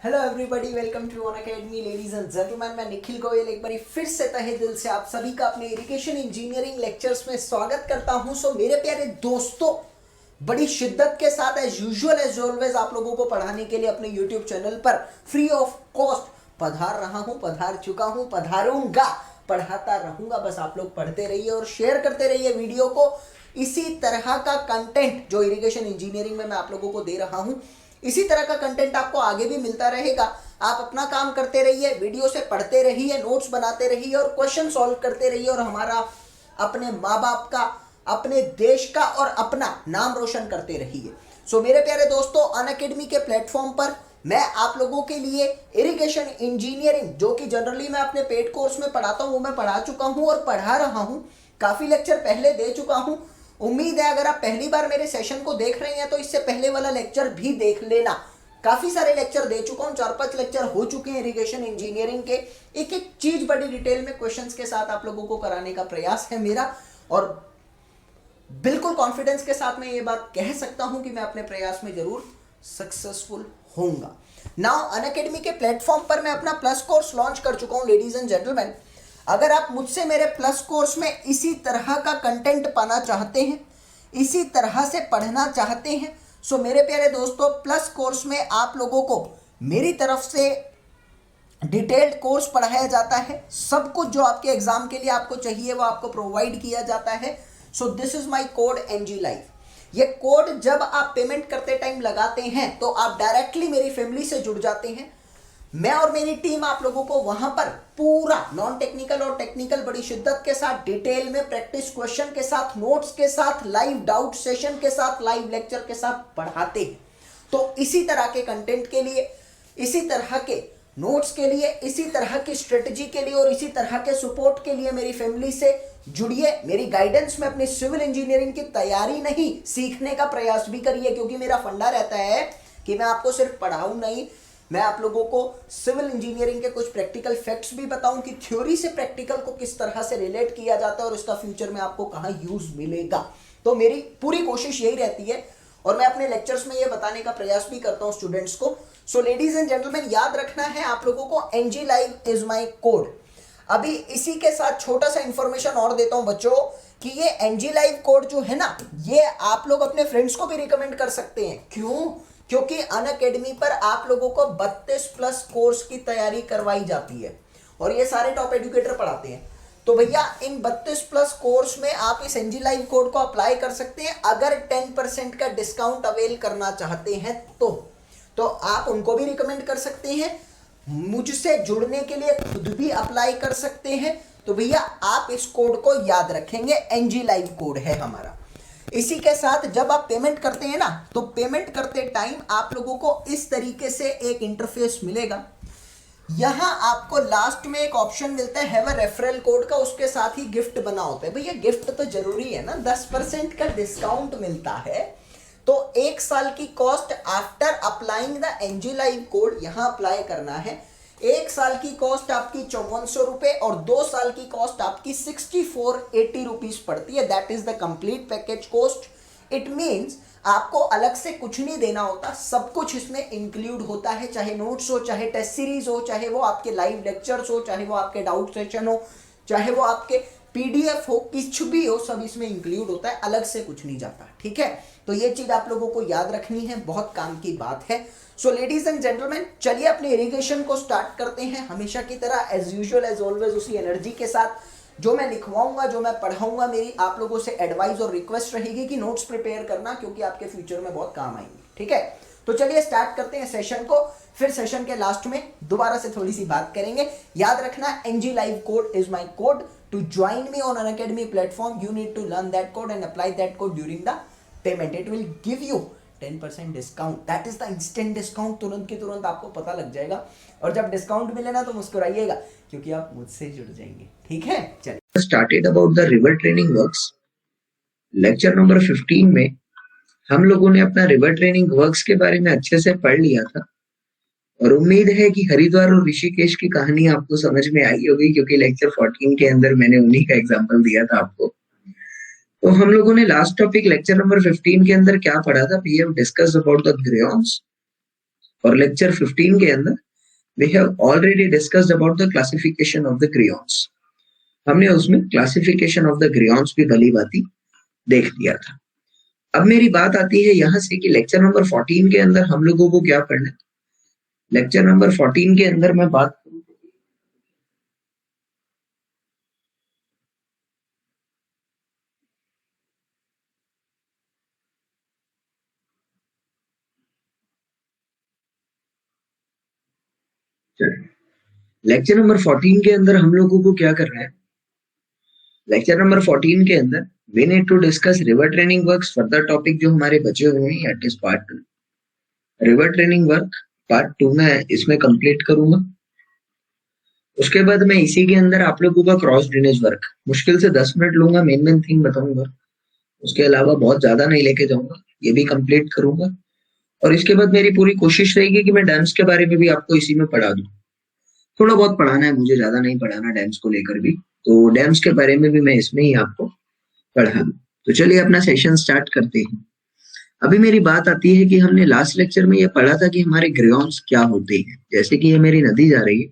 Hello everybody, welcome to Unacademy. Ladies and gentleman, मैं निखिल गोयल एक बार फिर से तहे दिल से आप सभी का अपने इरिगेशन इंजीनियरिंग लेक्चर्स में स्वागत करता हूं। सो मेरे प्यारे दोस्तों, बड़ी शिद्दत के साथ एज यूजुअल एज ऑलवेज आप लोगों को पढ़ाने के लिए अपने यूट्यूब चैनल पर फ्री ऑफ कॉस्ट पधार रहा हूं, पधार चुका हूं, पधारूंगा, पढ़ाता रहूंगा। बस आप लोग पढ़ते रहिए और शेयर करते रहिए वीडियो को। इसी तरह का कंटेंट जो इरिगेशन इंजीनियरिंग में मैं आप लोगों को दे रहा हूं, इसी तरह का कंटेंट आपको आगे भी मिलता रहेगा। आप अपना काम करते रहिए, वीडियो से पढ़ते रहिए, नोट्स बनाते रहिए और क्वेश्चन सॉल्व करते रहिए और हमारा अपने माँ बाप का, अपने देश का और अपना नाम रोशन करते रहिए। सो मेरे प्यारे दोस्तों, अनअकैडमी के प्लेटफॉर्म पर मैं आप लोगों के लिए इरिगेशन इंजीनियरिंग, जो कि जनरली मैं अपने पेड कोर्स में पढ़ाता हूँ, वो मैं पढ़ा चुका हूँ और पढ़ा रहा हूँ। काफ़ी लेक्चर पहले दे चुका हूँ। उम्मीद है अगर आप पहली बार मेरे सेशन को देख रहे हैं तो इससे पहले वाला लेक्चर भी देख लेना। काफ़ी सारे लेक्चर दे चुका हूँ, 4-5 लेक्चर हो चुके हैं इरिगेशन इंजीनियरिंग के। एक एक चीज़ बड़ी डिटेल में क्वेश्चंस के साथ आप लोगों को कराने का प्रयास है मेरा, और बिल्कुल कॉन्फिडेंस के साथ मैं ये बात कह सकता हूं कि मैं अपने प्रयास में जरूर सक्सेसफुल होऊंगा। नाउ अनअकैडमी के प्लेटफॉर्म पर मैं अपना प्लस कोर्स लॉन्च कर चुका हूं। लेडीज एंड जेंटलमैन, अगर आप मुझसे मेरे प्लस कोर्स में इसी तरह का कंटेंट पाना चाहते हैं, इसी तरह से पढ़ना चाहते हैं, सो मेरे प्यारे दोस्तों, प्लस कोर्स में आप लोगों को मेरी तरफ से डिटेल्ड कोर्स पढ़ाया जाता है। सब कुछ जो आपके एग्जाम के लिए आपको चाहिए वो आपको प्रोवाइड किया जाता है। So this is my code NG live. ये कोड जब आप पेमेंट करते टाइम लगाते हैं तो आप डायरेक्टली मेरी फैमिली से जुड़ जाते हैं। मैं और मेरी टीम आप लोगों को वहां पर पूरा नॉन टेक्निकल और टेक्निकल बड़ी शिद्दत के साथ, डिटेल में, प्रैक्टिस क्वेश्चन के साथ, नोट्स के साथ, लाइव डाउट सेशन के साथ, लाइव लेक्चर के साथ पढ़ाते हैं। तो इसी तरह के कंटेंट के लिए, इसी तरह के नोट्स के लिए, इसी तरह की स्ट्रेटजी के लिए और इसी तरह के सपोर्ट के लिए मेरी फैमिली से जुड़िए। मेरी गाइडेंस में अपनी सिविल इंजीनियरिंग की तैयारी नहीं, सीखने का प्रयास भी करिए, क्योंकि मेरा फंडा रहता है कि मैं आपको सिर्फ पढ़ाऊं नहीं, मैं आप लोगों को सिविल इंजीनियरिंग के कुछ प्रैक्टिकल फैक्ट्स भी बताऊं कि थ्योरी से प्रैक्टिकल को किस तरह से रिलेट किया जाता है और इसका फ्यूचर में आपको कहाँ यूज मिलेगा। तो मेरी पूरी कोशिश यही रहती है और मैं अपने लेक्चर्स में ये बताने का प्रयास भी करता हूँ स्टूडेंट्स को। सो लेडीज एंड जेंटलमैन, याद रखना है आप लोगों को, NG live is my code. अभी इसी के साथ छोटा सा इंफॉर्मेशन और देता हूं बच्चों कि ये एनजी लाइव कोड जो है ना, ये आप लोग अपने फ्रेंड्स को भी रिकमेंड कर सकते हैं। क्यों? क्योंकि अनअकैडमी पर आप लोगों को 32 प्लस कोर्स की तैयारी करवाई जाती है और ये सारे टॉप एजुकेटर पढ़ाते हैं। तो भैया इन 32 प्लस कोर्स में आप इस एनजी लाइव कोड को अप्लाई कर सकते हैं अगर 10% का डिस्काउंट अवेल करना चाहते हैं तो आप उनको भी रिकमेंड कर सकते हैं, मुझसे जुड़ने के लिए खुद भी अप्लाई कर सकते हैं। तो भैया आप इस कोड को याद रखेंगे, एनजी लाइव कोड है हमारा। इसी के साथ जब आप पेमेंट करते हैं ना, तो पेमेंट करते टाइम आप लोगों को इस तरीके से एक इंटरफेस मिलेगा। यहां आपको लास्ट में एक ऑप्शन मिलता है हैव अ रेफरल कोड का, उसके साथ ही गिफ्ट बना होता है। भैया गिफ्ट तो जरूरी है ना, 10% का डिस्काउंट मिलता है। तो 1 साल की cost after applying the NG live code यहां अप्लाई करना है। 1 साल की कॉस्ट आपकी 5400 रुपए और 2 साल की कॉस्ट आपकी 6480 रुपीज पड़ती है। That is the complete package cost. It means आपको अलग से कुछ नहीं देना होता, सब कुछ इसमें इंक्लूड होता है, चाहे नोट्स हो, चाहे टेस्ट सीरीज हो, चाहे वो आपके लाइव लेक्चर्स हो, चाहे वो आपके डाउट सेशन हो, चाहे वो आपके पीडीएफ हो, कुछ भी हो, सब इसमें इंक्लूड होता है, अलग से कुछ नहीं जाता। ठीक है, तो ये चीज आप लोगों को याद रखनी है, बहुत काम की बात है। सो लेडीज एंड जेंटलमैन, चलिए अपने इरिगेशन को स्टार्ट करते हैं। हमेशा की तरह एज यूजुअल एज ऑलवेज उसी एनर्जी के साथ जो मैं लिखवाऊंगा, जो मैं पढ़ाऊंगा, मेरी आप लोगों से एडवाइस और रिक्वेस्ट रहेगी कि नोट्स प्रिपेयर करना, क्योंकि आपके फ्यूचर में बहुत काम आएंगे। ठीक है, तो चलिए स्टार्ट करते हैं सेशन को। फिर सेशन के लास्ट में दोबारा से थोड़ी सी बात करेंगे। याद रखना, NG live code is my code to join me on Unacademy platform. You need to learn that code and apply that code during the payment. It will give you 10% discount. That is the instant discount, तुरंत के तुरंत आपको पता लग जाएगा। और जब discount मिले ना तो मुस्कुराइएगा, क्योंकि आप मुझसे जुड़ जाएंगे। ठीक है, चलिए started about the river training works. Lecture number 15 में हम लोगों ने अपना रिवर ट्रेनिंग वर्क्स के बारे में अच्छे से पढ़ लिया था और उम्मीद है कि हरिद्वार और ऋषिकेश की कहानी आपको समझ में आई होगी, क्योंकि लेक्चर 14 के अंदर मैंने उन्हीं का एग्जांपल दिया था आपको। तो हम लोगों ने लास्ट टॉपिक लेक्चर नंबर 15 के अंदर क्या पढ़ा था? We have discussed about the grains और लेक्चर 15 के अंदर we have already discussed about the classification of the groynes. हमने उसमें क्लासिफिकेशन ऑफ द ग्रियॉन्स भी भली भांति देख लिया था। अब मेरी बात आती है यहाँ से कि लेक्चर नंबर 14 के अंदर हम लोगों को क्या पढ़ना है। लेक्चर नंबर 14 के अंदर मैं बात लेक्चर नंबर 14 के अंदर हम लोगों को क्या करना है। लेक्चर नंबर 14 के अंदर we need to discuss river training works, further topic जो हमारे बचे हुए हैं, it is part 2। River training work part 2 में इसमें कंप्लीट करूंगा। उसके बाद मैं इसी के अंदर आप लोगों का क्रॉस ड्रेनेज वर्क मुश्किल से 10 मिनट लूंगा, मेन मेन थिंग बताऊंगा, उसके अलावा बहुत ज्यादा नहीं लेके जाऊंगा, ये भी कंप्लीट करूंगा। और इसके बाद मेरी पूरी कोशिश रहेगी कि मैं डैम्स के बारे में भी आपको इसी में पढ़ा दूं। थोड़ा बहुत पढ़ाना है मुझे, ज्यादा नहीं पढ़ाना डैम्स को लेकर भी, तो डैम्स के बारे में भी मैं इसमें ही आपको पढ़ा दूं। तो चलिए अपना सेशन स्टार्ट करते हैं। अभी मेरी बात आती है कि हमने लास्ट लेक्चर में ये पढ़ा था कि हमारे ग्रेयॉन्स क्या होते हैं। जैसे कि ये मेरी नदी जा रही है,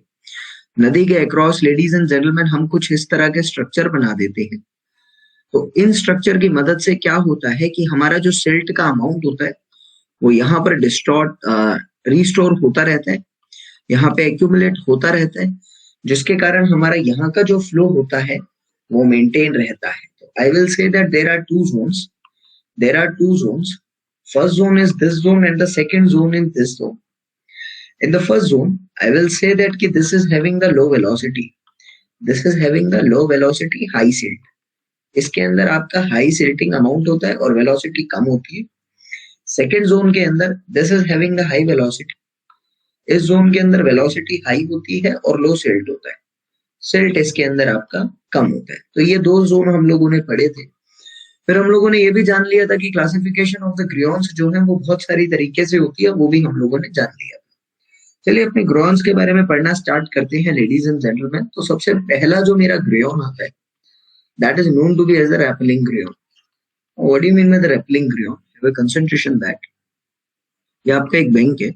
नदी के अक्रॉस लेडीज एंड जेंटलमैन हम कुछ इस तरह के स्ट्रक्चर बना देते हैं। तो इन स्ट्रक्चर की मदद से क्या होता है कि हमारा जो सिल्ट का अमाउंट होता है वो यहाँ पर रिस्टोर होता रहता है, यहाँ पे एक्यूमुलेट होता रहता है, जिसके कारण हमारा यहाँ का जो फ्लो होता है वो मेंटेन रहता है। तो I will say that there are two zones, first zone is this zone and the second zone in this zone. In the first zone, I will say that कि this is having the low velocity. This is having the low velocity high silt. इसके अंदर आपका high silting amount होता है और velocity कम होती है। Second zone के अंदर this is having the high velocity. इस जोन के अंदर वेलोसिटी हाई होती है और लो सिल्ट होता है। सिल्ट इसके अंदर आपका कम होता है। तो ये दो जोन हम लोगों ने पढ़े थे। फिर हम लोगों ने ये भी जान लिया था कि क्लासिफिकेशन ऑफ द ग्रियॉन्स जो है वो बहुत सारी तरीके से होती है, वो भी हम लोगों ने जान लिया। चलिए अपने ग्रेयॉन्स के बारे में पढ़ना स्टार्ट करते हैं लेडीज एंड जेंटलमैन। तो सबसे पहला जो मेरा ग्रेयॉन आता है that is known to be as the repelling groyne. What do you mean by the repelling groyne? Have a concentration that ये आपका एक बैंक है,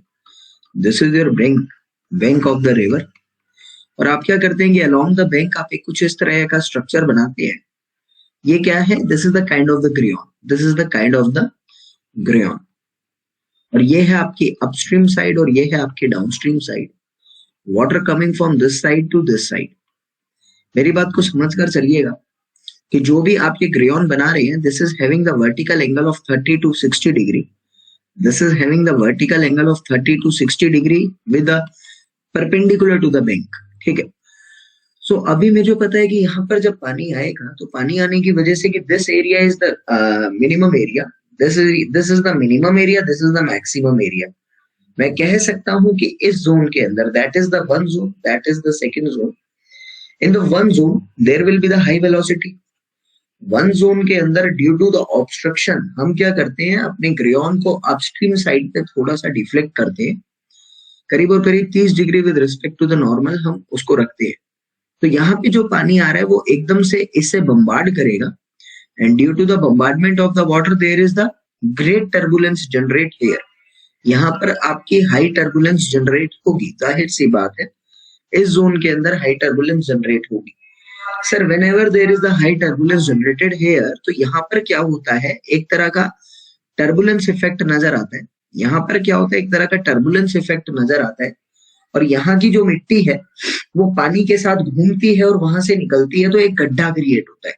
this is your bank of the river. और आप क्या करते हैं कि अलोंग द बैंक आप एक कुछ इस तरह का स्ट्रक्चर बनाते हैं। ये क्या है? This is the kind of the groyne, this is the kind of the groyne. और ये है आपकी अपस्ट्रीम साइड और ये है आपकी downstream side. Water coming from this side to this side. मेरी बात को समझ कर चलिएगा कि जो भी आप ये ग्रेयॉन बना रहे हैं, this is having the vertical angle of 30 to 60 degree. This is having the vertical angle of 30 to 60 degree with the perpendicular to the bank. ठीक है। सो अभी मुझे पता है कि यहाँ पर जब पानी आएगा तो पानी आने की वजह से कि this area is the minimum area, this is the minimum area, this is the maximum area. मैं कह सकता हूं कि इस जोन के अंदर that is the one zone, that is the second zone. In the one zone there will be the high velocity. One zone के अंदर ड्यू टू द ऑब्स्ट्रक्शन हम क्या करते हैं, अपने ग्रेयॉन को अपस्ट्रीम साइड पे थोड़ा सा डिफ्लेक्ट करते हैं, करीब और करीब 30 degree with respect to the normal हम उसको रखते हैं। तो यहाँ पे जो पानी आ रहा है वो एकदम से इससे बम्बार्ड करेगा and due to the bombardment of the water there is the great turbulence generate here. यहाँ पर आपकी हाई टर्बुलेंस जनरेट होगी, जाहिर सी बात है इस जोन के अंदर हाई टर्बुलेंस जनरेट होगी। Sir whenever there is the high turbulence generated here, तो यहाँ पर क्या होता है, एक तरह का टर्बुलेंस इफेक्ट नजर आता है। यहाँ पर क्या होता है, एक तरह का टर्बुलेंस इफेक्ट नजर आता है और यहाँ की जो मिट्टी है वो पानी के साथ घूमती है और वहां से निकलती है, तो एक गड्ढा क्रिएट होता है।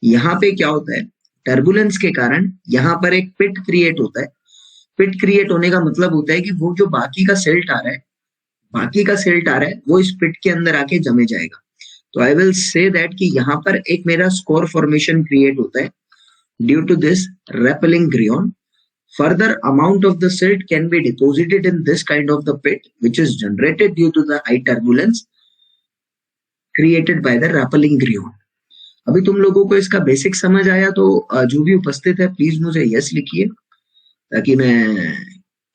यहाँ पे क्या होता है, टर्बुलेंस के कारण यहाँ पर एक पिट क्रिएट होता है। पिट क्रिएट होने का मतलब होता है कि वो जो बाकी का सिल्ट आ रहा है, वो इस पिट के अंदर आके जमे जाएगा। तो आई विल से दैट कि यहाँ पर एक मेरा स्कोर फॉर्मेशन क्रिएट होता है due to this repelling groyne. Further amount of the silt can be deposited in this kind of the pit, which is generated due to the high turbulence created by the rappelling greyon. अभी तुम लोगों को इसका basic समझ आया तो जो भी उपस्थित है प्लीज मुझे यस लिखिए ताकि मैं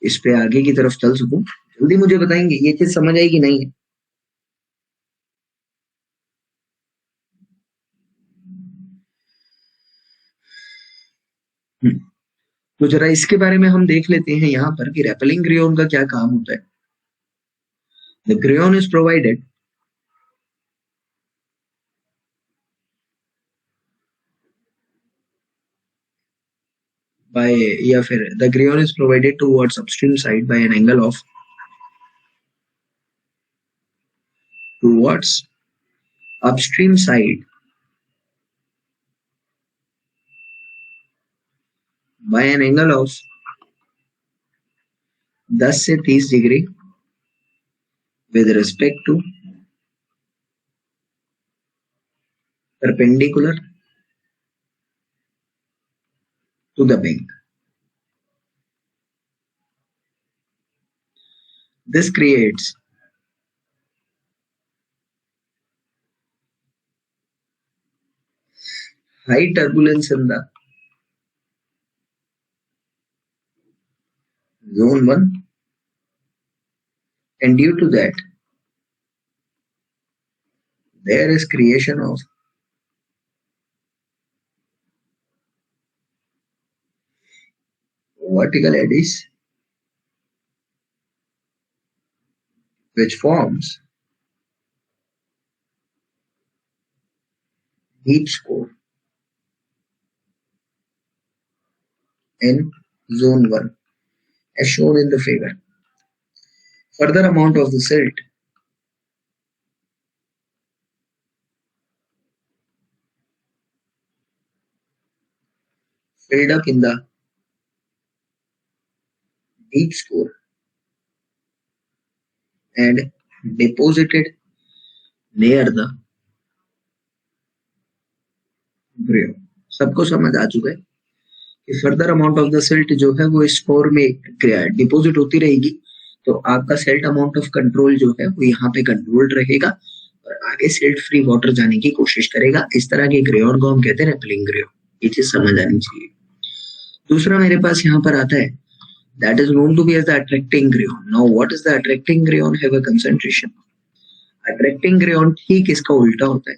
इस पे आगे की तरफ चल सकूं। जल्दी मुझे बताएंगे ये चीज समझ आई कि नहीं है। तो जरा इसके बारे में हम देख लेते हैं यहाँ पर कि रेपेलिंग ग्रेन का क्या काम होता है। The grain is provided by, या फिर the greon is provided towards upstream side by an angle of towards upstream side by an angle of 10 से 30 degree with respect to perpendicular to the bank. This creates high turbulence in the zone 1, and due to that there is creation of vertical eddies which forms heat score in zone 1 as shown in the figure. Further amount of the silt filled up in the deep score and deposited near the grain. सबको समझ आ चुका है कि further amount of the silt जो है वो इस score में डिपोजिट होती रहेगी, तो आपका सिल्ट अमाउंट ऑफ कंट्रोल जो है वो यहाँ पे कंट्रोल्ड रहेगा और आगे सिल्ट फ्री वाटर जाने की कोशिश करेगा। इस तरह के ग्रेन को हम कहते हैं रेपेलिंग ग्रेन। ये चीज समझ आनी चाहिए। दूसरा मेरे पास यहाँ पर आता है that is known to be as the attracting grain. Now what is the attracting grain? Have a concentration. Attracting grain ठीक इसका उल्टा होता है।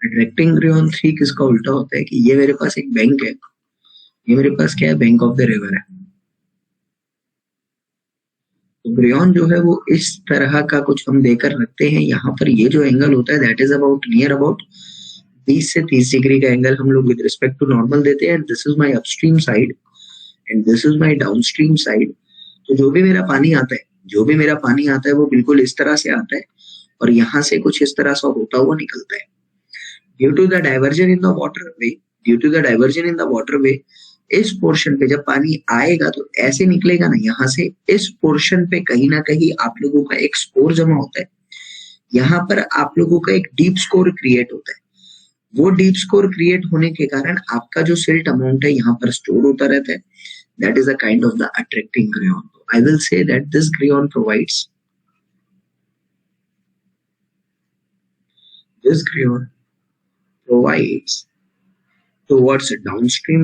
Attracting grain ठीक इसका उल्टा होता है कि ये मेरे पास एक बैंक है, ये मेरे पास क्या है, बैंक ऑफ द रिवर है। तो ग्रेन जो है वो इस तरह का कुछ हम देकर रखते हैं। यहाँ पर ये जो एंगल होता है that is about near about 20 से 30 डिग्री का एंगल हम लोग विद रिस्पेक्ट टू नॉर्मल देते हैं। This is my upstream side and this is my downstream side. तो जो भी मेरा पानी आता है वो बिल्कुल इस तरह से आता है और यहाँ से कुछ इस तरह से होता हुआ निकलता है। Due to the diversion in the waterway, इस पोर्शन पे जब पानी आएगा तो ऐसे निकलेगा ना, यहाँ से इस पोर्शन पे कहीं ना कहीं आप लोगों का एक स्कोर जमा होता है। यहाँ पर आप लोगों का एक डीप स्कोर क्रिएट होता है। वो डीप स्कोर क्रिएट होने के कारण आपका जो सिल्ट अमाउंट है यहाँ पर स्टोर होता रहता है। That is a kind of the attracting grain. I will say that this grain provides towards downstream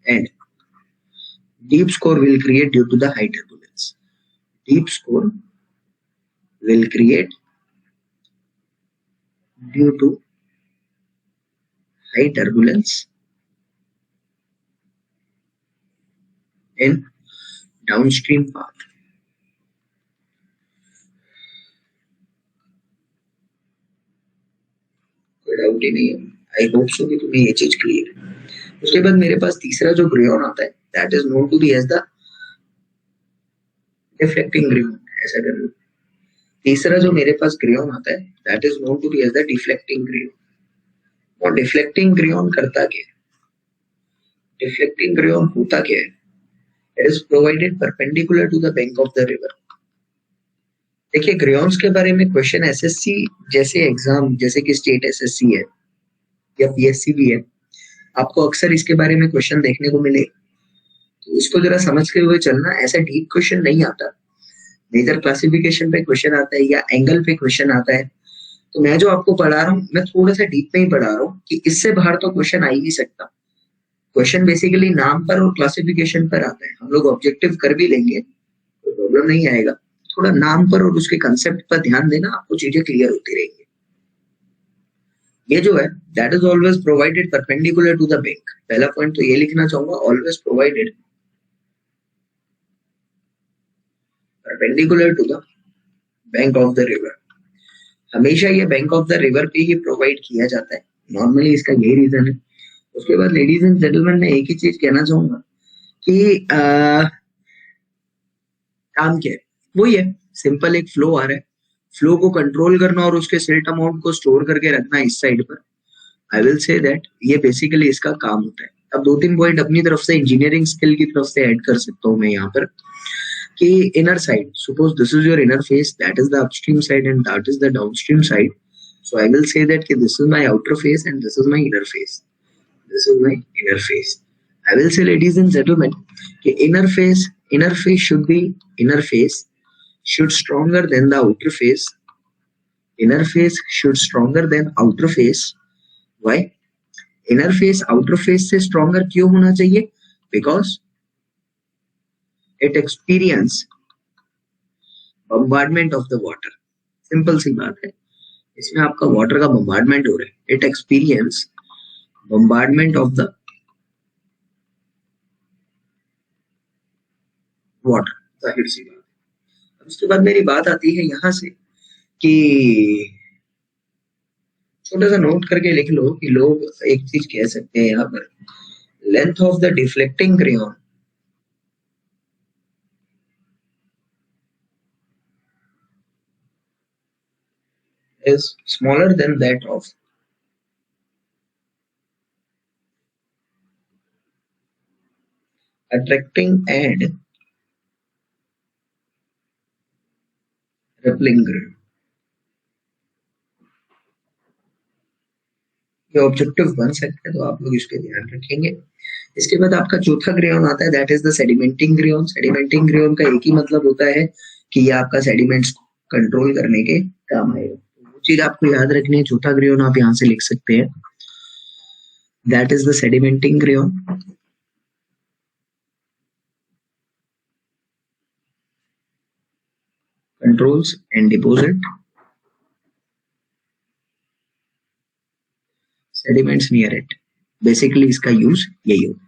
and deep score will create due to the high turbulence. Deep score will create due to high turbulence in downstream path. कोई doubt ही नहीं है। I hope so कि तुम्हें ये चीज clear है। उसके बाद मेरे पास तीसरा जो ग्रेन आता है that is known to be as the deflecting grain. ऐसा कर लो। तीसरा जो मेरे पास ग्रेन आता है that is known to be as the deflecting grain. और डिफ्लेक्टिंग ग्रेन करता क्या है? डिफ्लेक्टिंग ग्रेन होता क्या है? It is provided perpendicular to the bank of the river. देखिए ग्रेन्स के बारे में क्वेश्चन एसएससी जैसे एग्जाम, जैसे कि स्टेट एसएससी है या पीएससी भी है, आपको अक्सर इसके बारे में क्वेश्चन देखने को मिले। तो इसको जरा समझते हुए चलना। ऐसा डीप क्वेश्चन नहीं आता, नेचर क्लासिफिकेशन पे क्वेश्चन आता है या एंगल पे क्वेश्चन आता है। तो मैं जो आपको पढ़ा रहा हूँ मैं थोड़ा सा डीप में ही पढ़ा रहा हूँ कि इससे बाहर तो क्वेश्चन आ ही नहीं सकता। क्वेश्चन बेसिकली नाम पर और क्लासिफिकेशन पर आता है। हम लोग ऑब्जेक्टिव कर भी लेंगे तो प्रॉब्लम नहीं आएगा। थोड़ा नाम पर और उसके कंसेप्ट पर ध्यान देना, आपको चीजें क्लियर होती रहेंगी। ये जो है that is always provided perpendicular to the bank. पहला पॉइंट तो ये लिखना चाहूंगा, always provided perpendicular to the bank of the river. हमेशा ये बैंक ऑफ द रिवर पे ही प्रोवाइड किया जाता है, नॉर्मली इसका यही रीजन है। उसके बाद लेडीज एंड जेंटलमैन मैं एक ही चीज कहना चाहूंगा कि काम क्या है, वही है, सिंपल एक फ्लो आ रहा है, फ्लो को कंट्रोल करना और उसके सेट अमाउंट को स्टोर करके रखना इस साइड पर। आई विल से दैट ये बेसिकली इसका काम होता है। अब दो तीन पॉइंट अपनी तरफ से इंजीनियरिंग स्किल की तरफ से ऐड कर सकता हूँ मैं यहाँ पर कि inner side, suppose this is your inner face, that is the upstream side and that is the downstream side. So I will say that this is my outer face and this is my inner face. This is my inner face. I will say, ladies and gentlemen, inner face should be, inner face should stronger than the outer face. Inner face should stronger than outer face. Why? Inner face outer face से stronger क्यों होना चाहिए? Because it experience bombardment of the water. Simple सी बात है, इसमें आपका water का बम्बार्डमेंट हो रहा है। It experience bombardment of the water, जाहिर सी बात है। उसके बाद मेरी बात आती है यहाँ से कि छोटा सा नोट करके लिख लो कि लोग एक चीज कह सकते हैं यहाँ पर, length of the deflecting crayon is smaller than that of attracting and repelling crayon। ये ऑब्जेक्टिव बन सकते हैं, तो आप लोग इस पे ध्यान रखेंगे। इसके बाद आपका चौथा क्रेयॉन आता है, that is the sedimenting groyne. Sedimenting groyne का एक ही मतलब होता है कि ये आपका सेडिमेंट्स कंट्रोल करने के काम आएगा। वो चीज आपको याद रखनी है, चौथा क्रेयॉन आप यहाँ से लिख सकते हैं, that is the sedimenting groyne. Controls and deposit sediments near it. Basically इसका यूज यही होगा।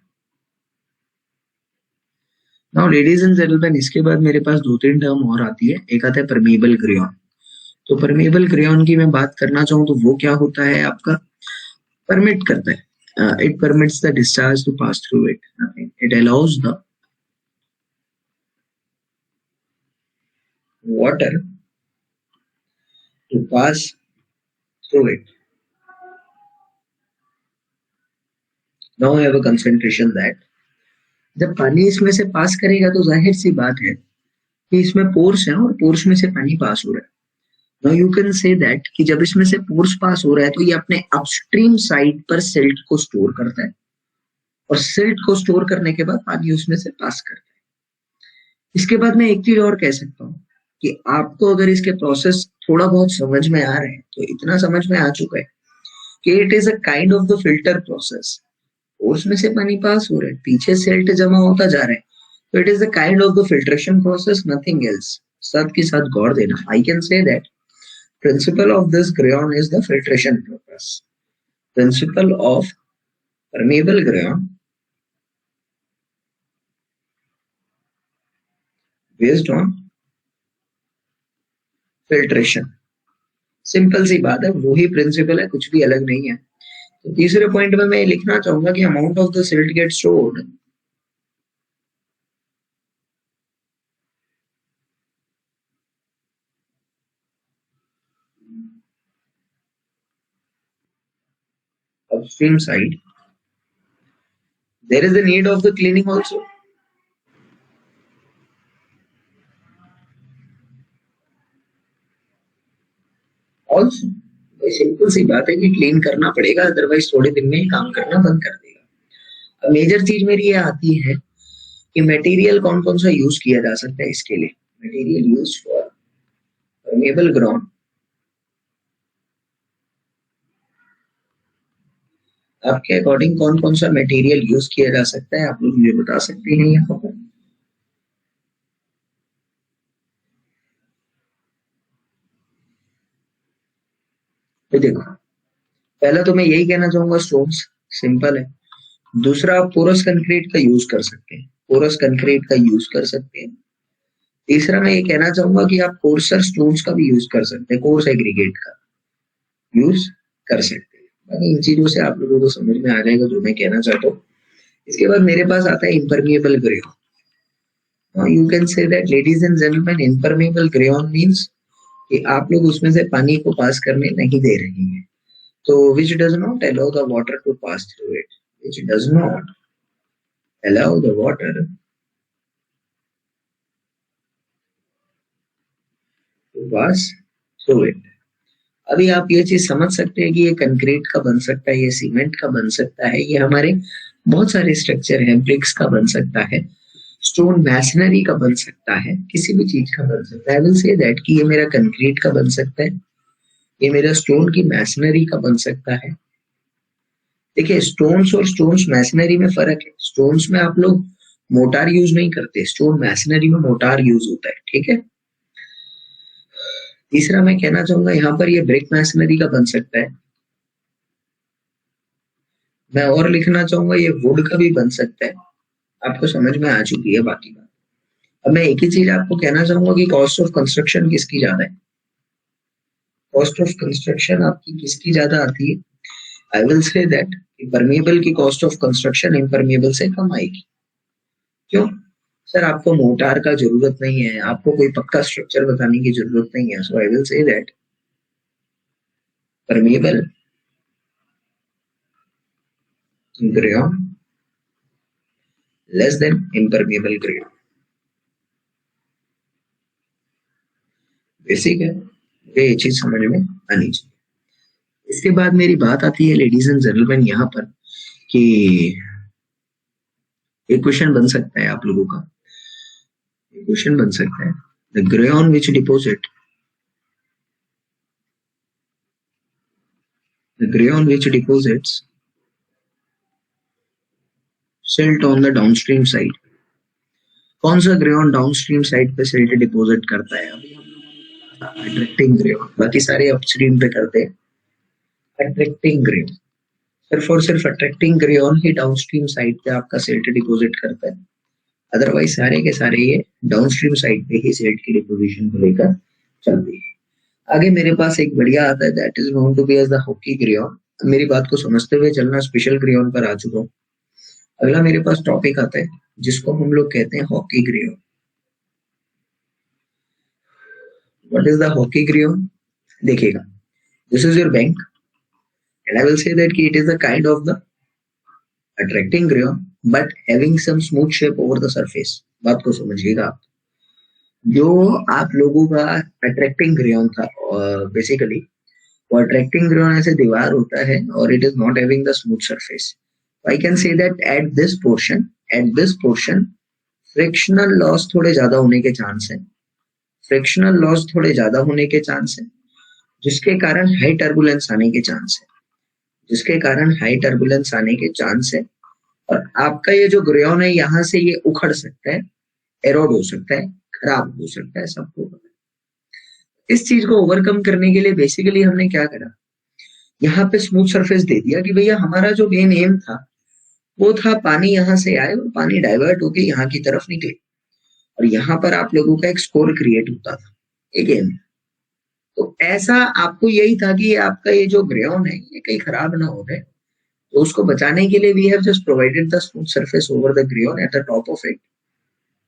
नाउ लेडीज एंड जेंटलमैन, इसके बाद मेरे पास दो तीन टर्म और आती है। एक आता है परमेबल क्रेयॉन। तो परमेबल क्रेयॉन की मैं बात करना चाहूँ तो वो क्या होता है, आपका परमिट करता है, it permits the discharge to pass through it, it allows the water to pass through it. Now I have a concentration that जब पानी इसमें से पास करेगा तो जाहिर सी बात है कि इसमें पोर्स है और पोर्स में से पानी पास हो रहा है। Now you can say that कि जब इसमें से पोर्स पास हो रहा है तो ये अपने अपस्ट्रीम साइड पर सिल्ट को स्टोर करता है और सिल्ट को स्टोर करने के बाद पानी उसमें से पास करता है। इसके बाद मैं एक चीज और कह सकता हूँ कि आपको अगर इसके प्रोसेस थोड़ा बहुत समझ में आ रहे हैं तो इतना समझ में आ चुका है कि it is a kind of the filter process. Pores में से पानी पास हो रहा है, पीछे सिल्ट जमा होता जा रहा है, तो it is the kind of the filtration process, nothing else. साथ के साथ गौर देना, आई can say that principle of this crayon is the filtration process. Principle of permeable crayon based on filtration। Simple सी बात है, वो ही प्रिंसिपल है, कुछ भी अलग नहीं है। तो तीसरे पॉइंट में मैं लिखना चाहूंगा कि amount of the silt get stored upstream side, there is a need of the cleaning also। Also simple सी बात है कि क्लीन करना पड़ेगा, अदरवाइज थोड़े दिन में ही काम करना बंद कर देगा। अब मेजर चीज मेरी ये आती है कि मटेरियल कौन कौन सा यूज किया जा सकता है इसके लिए। Material use for permeable ground, आपके अकॉर्डिंग कौन कौन सा मटेरियल यूज किया जा सकता है, आप लोग मुझे बता सकते हैं यहाँ पर। तो देखो, पहला तो मैं यही कहना चाहूंगा, स्टोन्स सिंपल है। दूसरा, आप पोरस कंक्रीट का यूज कर सकते हैं, पोरस कंक्रीट का यूज कर सकते हैं। तीसरा, मैं ये कहना चाहूंगा कि आप कोर्सर स्टोन्स का भी यूज कर सकते हैं, कोर्स एग्रीगेट का यूज कर सकते हैं। बाकी इन चीजों से आप लोगों को समझ में आ जाएगा जो मैं कहना चाहता हूँ। इसके बाद मेरे पास आता है impermeable grain. You can say that ladies and gentleman, impermeable grain means कि आप लोग उसमें से पानी को पास करने नहीं दे रहे हैं। तो which does not allow the water to pass through it, which does not allow the water to pass through it। अभी आप ये चीज समझ सकते हैं कि ये कंक्रीट का बन सकता है, ये सीमेंट का बन सकता है, ये हमारे बहुत सारे स्ट्रक्चर है, ब्रिक्स का बन सकता है, स्टोन मैसनरी का बन सकता है, किसी भी चीज का बन सकता है। आई विल से दैट कि ये मेरा कंक्रीट का बन सकता है, ये मेरा स्टोन की मैसनरी का बन सकता है। देखिए, स्टोन्स और स्टोन्स मैसनरी में फर्क है। स्टोन्स में आप लोग मोटार यूज नहीं करते, स्टोन मैसनरी में मोटार यूज होता है, ठीक है। तीसरा मैं कहना चाहूंगा यहाँ पर ये ब्रिक मैसनरी का बन सकता है। मैं और लिखना चाहूंगा ये वुड का भी बन सकता है। आपको समझ में आ चुकी है बाकी बात। अब मैं एक ही चीज आपको कहना चाहूंगा कि कॉस्ट ऑफ कंस्ट्रक्शन किसकी ज्यादा है। कॉस्ट ऑफ कंस्ट्रक्शन आपकी किसकी ज्यादा आती है। I will say that permeable की कॉस्ट ऑफ कंस्ट्रक्शन इम्परमिएबल से कम आएगी। क्यों सर, आपको मोटार का जरूरत नहीं है, आपको कोई पक्का स्ट्रक्चर बताने की जरूरत नहीं है। So I will say that permeable groyne less than impermeable groyne. Basic है, मुझे ये चीज समझ में आनी चाहिए। इसके बाद मेरी बात आती है लेडीज एंड जेंटलमैन यहाँ पर कि एक क्वेश्चन बन सकता है आप लोगों का, एक क्वेश्चन बन सकता है, the grain which deposit, the grayon which deposits silt on the downstream side, कौन सा ग्रेन डाउनस्ट्रीम साइड पे सिल्ट डिपॉजिट करता है। अभी हम अट्रैक्टिंग ग्रेन, बाकी सारे अपस्ट्रीम पे करते हैं अट्रैक्टिंग ग्रेन। सिर्फ अट्रैक्टिंग ग्रेन ही डाउनस्ट्रीम साइड पे आपका सिल्ट डिपॉजिट करता है। अदरवाइज सारे के सारे ये डाउनस्ट्रीम साइड पे ही सिल्ट की डिपोजिशन को लेकर चलती है। आगे मेरे पास एक बढ़िया आता है, that is known to be as the hockey grain. मेरी बात को समझते हुए चलना, स्पेशल ग्रेन पर आ चुका हूँ। अगला मेरे पास टॉपिक आता है जिसको हम लोग कहते हैं hockey groyne. What is the hockey groyne. देखिएगा, this is your bank and I will say that कि it is the kind of the attracting groyne but having some smooth shape over the surface. बात को समझिएगा आप। जो आप लोगों का अट्रैक्टिंग ग्रेन था बेसिकली, वो अट्रैक्टिंग ग्रेन ऐसे दीवार होता है और it is not having the smooth surface. I can say that at this portion frictional loss थोड़े ज्यादा होने के चांस है, फ्रिक्शनल लॉस थोड़े ज्यादा होने के चांस है, जिसके कारण हाई टर्बुलेंस आने के चांस है, जिसके कारण हाई टर्बुलेंस आने के चांस है। और आपका ये जो ग्रेन है यहाँ से ये उखड़ सकता है, एरोड हो सकता है, खराब हो सकता है, सबको पता है। इस चीज को ओवरकम करने के लिए बेसिकली हमने क्या करा, यहाँ पे स्मूथ सरफेस दे दिया कि भैया हमारा जो मेन एम था वो था पानी यहाँ से आए और पानी डाइवर्ट होके यहाँ की तरफ निकले और यहाँ पर आप लोगों का एक स्कोर क्रिएट होता था, एक एम। तो ऐसा आपको यही था कि आपका ये जो ग्रेन है ये कहीं खराब ना हो जाए, तो उसको बचाने के लिए we have just provided the smooth surface over the grain at the top of it.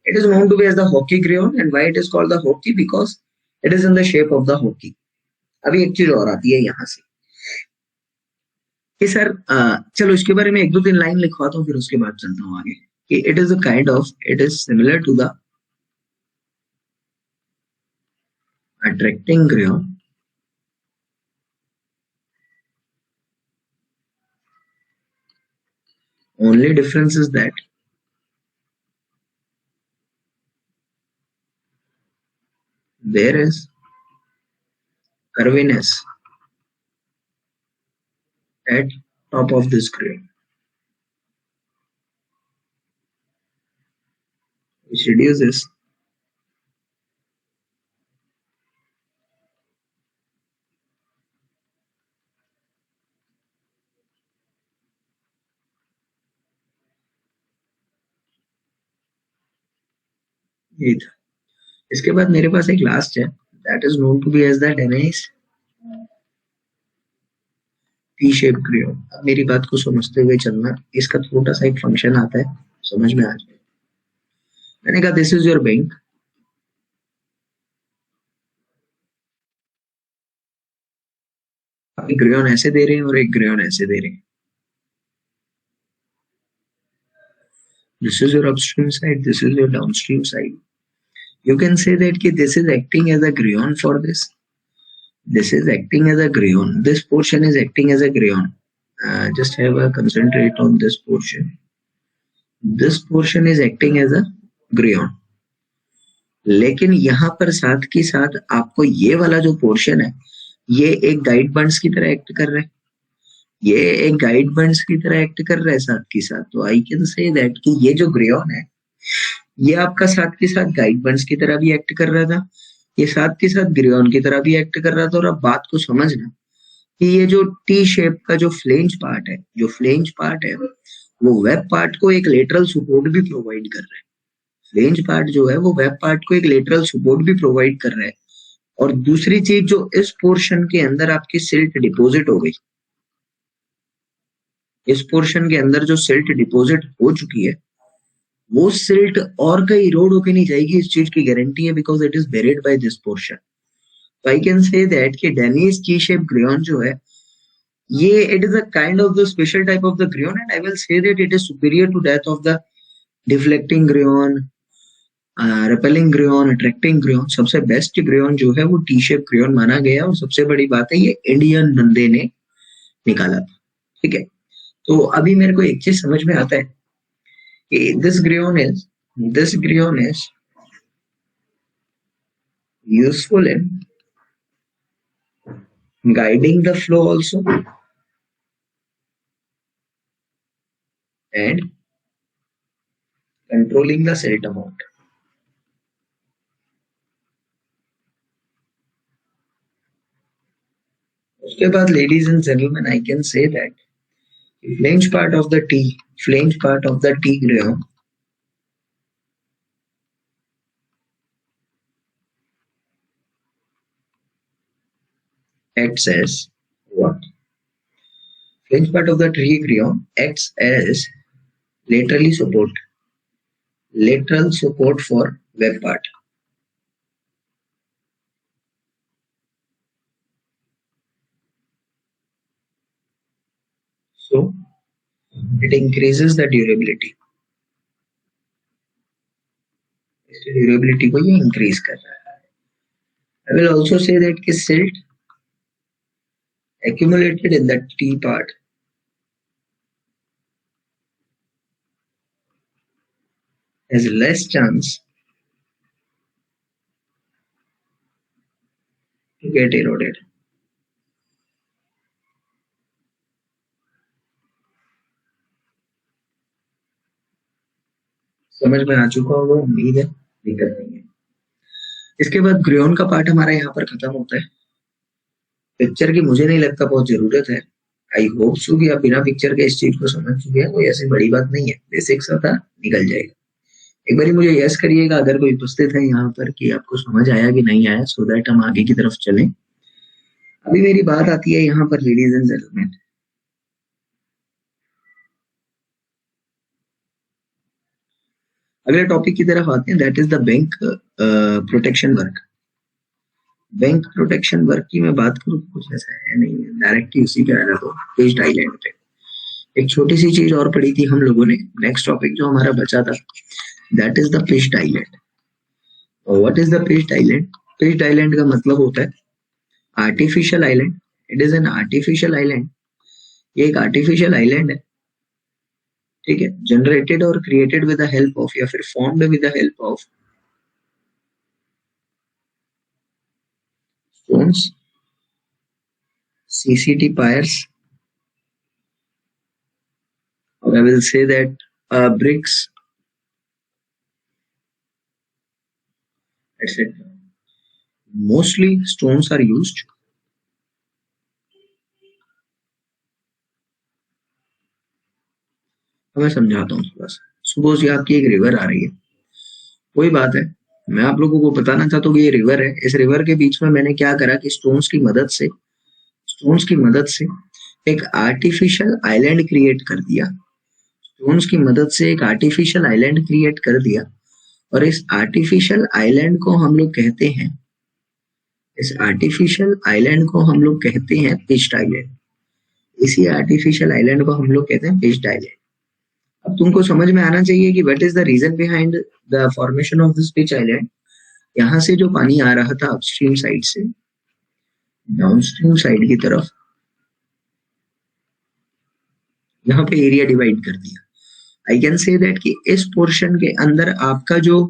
It is known to be as the hockey grain and why it is called the hockey, because it is in the shape of the hockey. अभी एक चीज और आती है यहाँ से कि sir चलो इसके बारे में एक दो तीन लाइन लिखवाता हूँ, फिर उसके बाद चलता हूँ आगे। कि it is a kind of, it is similar to the attracting grain, only difference is that there is curviness at top of this grain which reduces ये था। इसके बाद मेरे पास एक लास्ट है, that is known to be as the Dennis T shape grain. अब मेरी बात को समझते हुए चलना, इसका छोटा सा एक फंक्शन आता है, समझ में आ जाए। मैंने कहा दिस इज योर बैंक, एक ग्रेन ऐसे दे रहे हैं और एक ग्रेन ऐसे दे रहे हैं। This is your upstream side, this is your downstream side. You can say that कि this is acting as a grayon for this. This is acting as a grayon. This portion is acting as a grayon. Just have a concentrate on this portion. This portion is acting as a grayon. लेकिन यहाँ पर साथ के साथ आपको ये वाला जो पोर्शन है, ये एक गाइड बंड्स की तरह एक्ट कर रहा है। ये एक गाइड बंड्स की तरह एक्ट कर रहा है साथ के साथ। तो आई कैन से दैट कि ये जो ग्रेyon है, ये आपका साथ के साथ गाइड बंड्स की तरह भी एक्ट कर रहा था, ये साथ के साथ ग्रेyon की तरह भी एक्ट कर रहा था। और अब बात को समझना कि ये जो टी शेप का जो फ्लेंज पार्ट है, वो वेब पार्ट को एक लेटरल सपोर्ट भी प्रोवाइड कर रहा है। फ्लेंज पार्ट जो है वो वेब पार्ट को एक लेटरल सपोर्ट भी प्रोवाइड कर रहा है। और दूसरी चीज, जो इस पोर्शन के अंदर आपकी सिल्ट डिपॉजिट हो गई, इस पोर्शन के अंदर जो सिल्ट डिपॉजिट हो चुकी है, वो सिल्ट और कहीं इरोड होके नहीं जाएगी, इस चीज की गारंटी है, because it is buried by this portion. तो आई कैन से दैट कि डेनिस टी शेप ग्रेyon जो है, ये it is a kind of the special type of the groyne, and I will say that it is superior to that of the deflecting groyne, repelling groyne, attracting groyne. सबसे best ग्रेyon जो है वो T shape ग्रेyon माना गया, और सबसे बड़ी बात है ये इंडियन बंदे ने निकाला था। ठीक है, तो अभी मेरे को एक चीज समझ में आता है कि this grayon is useful in guiding the flow also and controlling the silt amount. उसके बाद ladies and gentlemen, I can say that flange part of the tea grayon acts as what? Flange part of the tea grayon acts as lateral support for web part. So it increases the durability. इसकी durability को ये increase कर रहा है। I will also say that कि silt accumulated in the tea part has less chance to get eroded. समझ में आ चुका होगा, उम्मीद है, दिक्कत नहीं है। इसके बाद ग्रेyon का पार्ट हमारा यहाँ पर खत्म होता है। पिक्चर की मुझे नहीं लगता बहुत जरूरत है। आई होप सो कि आप बिना पिक्चर के इस चीज को समझ चुके हैं। कोई ऐसी बड़ी बात नहीं है, बेसिक सा था, निकल जाएगा। एक बारी मुझे यस करिएगा अगर कोई उपस्थित है यहाँ पर कि आपको समझ आया कि नहीं आया, सो दैट हम आगे की तरफ चलें। अभी मेरी बात आती है यहाँ पर लेडीज एंड जेंटलमैन, अगले टॉपिक की तरफ आते हैं, that is the bank protection work. Bank protection work की मैं बात करूँ, कुछ ऐसा है नहीं, डायरेक्टली उसी पे आ रहा, फिश आइलैंड पे। एक छोटी सी चीज और पढ़ी थी हम लोगों ने, नेक्स्ट टॉपिक जो हमारा बचा था, that is the fish island. What is the fish island? Fish island का मतलब होता है artificial island. It is an artificial island. ये एक आर्टिफिशियल आइलैंड है, ठीक है, जनरेटेड और created with the help of, या फिर formed with the help of stones, CCT piers, or I will say that bricks, etc. Mostly stones are used. मैं समझाता हूँ थोड़ा सा। सपोज ये आपकी एक रिवर आ रही है, कोई बात है, मैं आप लोगों को बताना चाहता हूँ कि ये रिवर है। इस रिवर के बीच में मैंने क्या करा कि स्टोन्स की मदद से एक आर्टिफिशियल आइलैंड क्रिएट कर दिया। स्टोन्स की मदद से एक आर्टिफिशियल आइलैंड क्रिएट कर दिया और इस आर्टिफिशियल आइलैंड को हम लोग कहते हैं पिच्ड आइलैंड। इसी आर्टिफिशियल आइलैंड को हम लोग कहते हैं पिच्ड आइलैंड। अब तुमको समझ में आना चाहिए कि what is the reason behind the formation of this pitch island. यहाँ से जो पानी आ रहा था अपस्ट्रीम साइड से डाउनस्ट्रीम साइड की तरफ, यहाँ पे एरिया डिवाइड कर दिया। आई कैन से दैट कि इस पोर्शन के अंदर आपका जो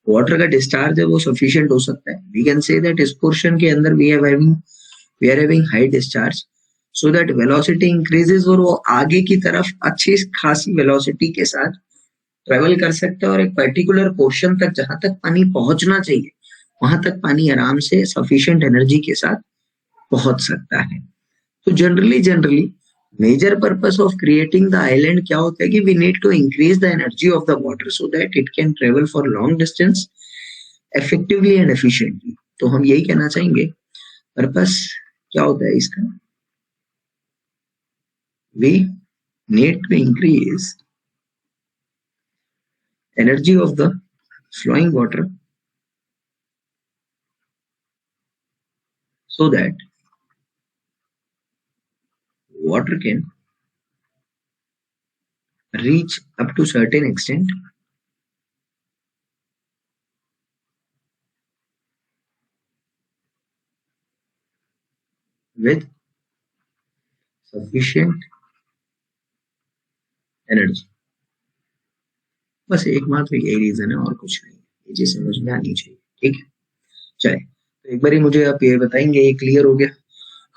वाटर का डिस्चार्ज है वो सफिशिएंट हो सकता है। वी कैन से दैट इस पोर्शन के अंदर we are having high discharge so that velocity increases और वो आगे की तरफ अच्छी खासी वेलोसिटी के साथ ट्रेवल कर सकता है और एक पर्टिकुलर पोर्शन तक जहां तक पानी पहुंचना चाहिए वहां तक पानी आराम से सफिशिएंट एनर्जी के साथ पहुंच सकता है। तो generally major purpose of creating the island क्या होता है कि we need to increase the energy of the water so that it can travel for long distance effectively and efficiently. तो हम यही कहना चाहेंगे पर्पस क्या होता है इसका, we need to increase energy of the flowing water so that water can reach up to certain extent with sufficient energy। बस एकमात्र यही रीजन है और कुछ नहीं, ये चीज समझ में आनी चाहिए। ठीक है, चले तो एक बार मुझे आप ये बताएंगे, ये क्लियर हो गया।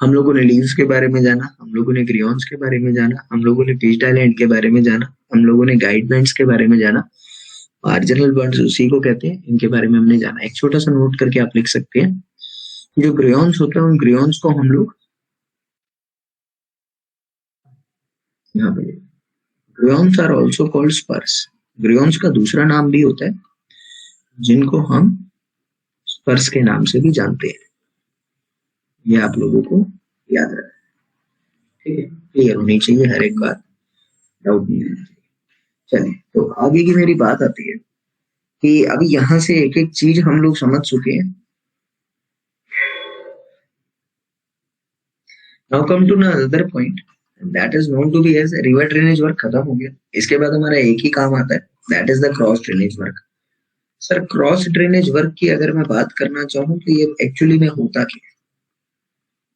हम लोगों ने लीव्स के बारे में जाना, हम लोगों ने ग्रियोन्स के बारे में जाना, हम लोगों ने पिच्ड आइलैंड के बारे में जाना, हम लोगों ने गाइड बैंड्स के बारे में जाना, मार्जिनल बर्ड्स उसी को कहते हैं, इनके बारे में हमने जाना। एक छोटा सा नोट करके आप लिख सकते हैं, जो ग्रियोन्स होते हैं उन ग्रियोन्स को हम लोग यहाँ पे, ग्रियोन्स आर ऑल्सो कॉल्ड स्पर्स। ग्रियोन्स का दूसरा नाम भी होता है जिनको हम स्पर्स के नाम से भी जानते हैं। ये आप लोगों को याद रखना, ठीक है, क्लियर होनी चाहिए हर एक बात, डाउट नहीं होना चाहिए। चलिए तो आगे की मेरी बात आती है कि अभी यहाँ से एक एक चीज हम लोग समझ चुके हैं। Now come to another point that is known to be as river drainage work. खत्म हो गया। इसके बाद हमारा एक ही काम आता है, that is the cross drainage work. Sir cross drainage work की अगर मैं बात करना चाहूँ तो ये एक्चुअली में होता क्या है?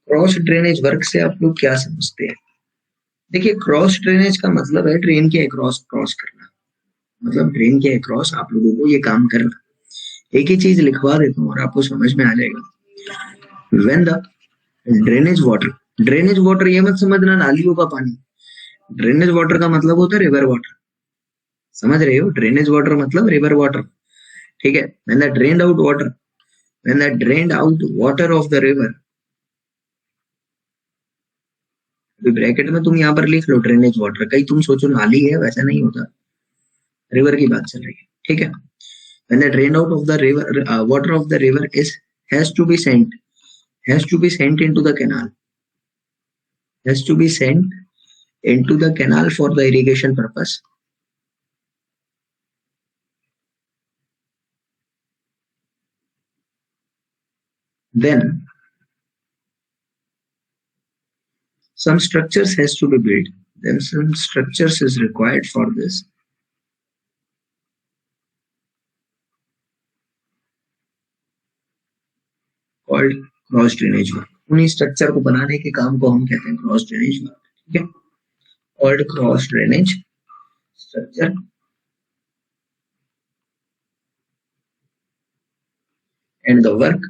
क्रॉस ड्रेनेज वर्क से आप लोग क्या समझते हैं? देखिए, क्रॉस ड्रेनेज का मतलब है ड्रेन के अक्रॉस क्रॉस करना, मतलब ड्रेन के अक्रॉस आप लोगों को ये काम करना। एक ही चीज लिखवा देता हूँ और आपको समझ में आ जाएगा। व्हेन द ड्रेनेज वाटर ये मत समझना नालियों का पानी। ड्रेनेज वाटर का मतलब होता है रिवर वाटर, समझ रहे हो? ड्रेनेज वाटर मतलब रिवर वाटर, ठीक है। When the drained out water of the river, bracket में तुम यहाँ पर लिख लो ड्रेनेज वाटर, कहीं तुम सोचो नाली है, वैसा नहीं होता, रिवर की बात चल रही है, ठीक है। When the drained out of the river, water of the river has to be sent into the canal, for the irrigation purpose. Then some structures has to be built. Then some structures is required for this. Called cross drainage work. उन्हीं structure को बनाने के काम को हम कहते हैं cross drainage work, ठीक है। Called cross drainage structure and the work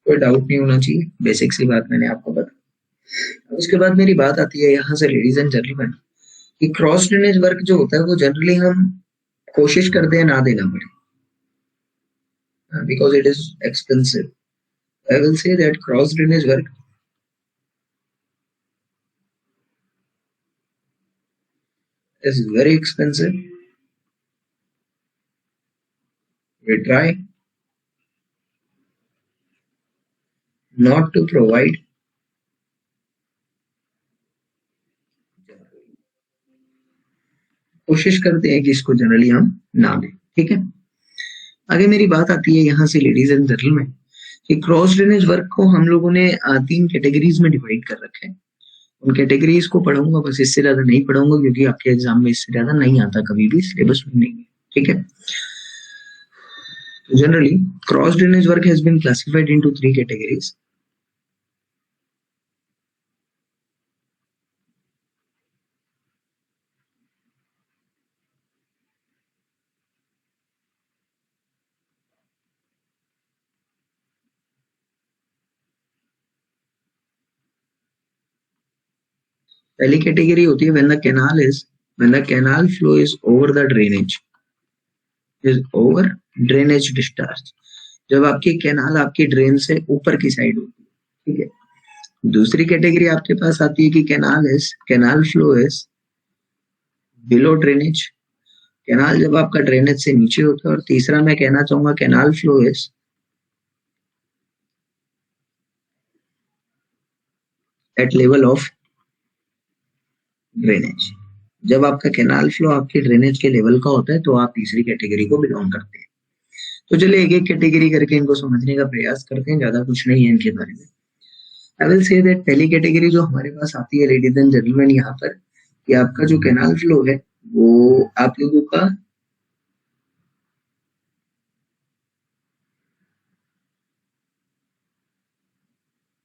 कोई डाउट नहीं होना चाहिए, बेसिक सी बात मैंने आपको बता। उसके बाद मेरी बात आती है यहाँ से लेडीज एंड जेंटलमैन कि क्रॉस ड्रेनेज वर्क जो होता है वो जनरली हम कोशिश करते हैं ना देना पड़े, because it is expensive. I will say that cross drainage work is very expensive. We try not to provide, कोशिश करते हैं कि इसको जनरली हम ना दें, ठीक है। आगे मेरी बात आती है यहाँ से लेडीज एंड जेंटलमैन कि क्रॉस ड्रेनेज वर्क को हम लोगों ने 3 कैटेगरीज में डिवाइड कर रखा है। उन कैटेगरीज को पढ़ाऊंगा, बस इससे ज्यादा नहीं पढ़ाऊंगा क्योंकि आपके एग्जाम में इससे ज्यादा नहीं आता, कभी भी सिलेबस में नहीं है, ठीक है। Generally cross drainage work has been classified into 3 categories. पहली कैटेगरी होती है when the canal flow is over the drainage, is over drainage discharge, जब आपकी कैनाल आपकी ड्रेन से ऊपर की साइड होती है, ठीक है। दूसरी कैटेगरी आपके पास आती है कि canal flow is below drainage, canal जब आपका ड्रेनेज से नीचे होता है। और तीसरा मैं कहना चाहूंगा canal flow is at level of drainage, जब आपका कैनाल फ्लो आपके ड्रेनेज के लेवल का होता है तो आप तीसरी कैटेगरी को बिलोंग करते हैं। तो चलिए एक एक कैटेगरी करके इनको समझने का प्रयास करते हैं, ज्यादा कुछ नहीं है इनके बारे में। आई विल से दैट पहली कैटेगरी जो हमारे पास आती है लेडीज एंड जेंटलमैन यहाँ पर, कि आपका जो कैनाल फ्लो है वो आप लोगों का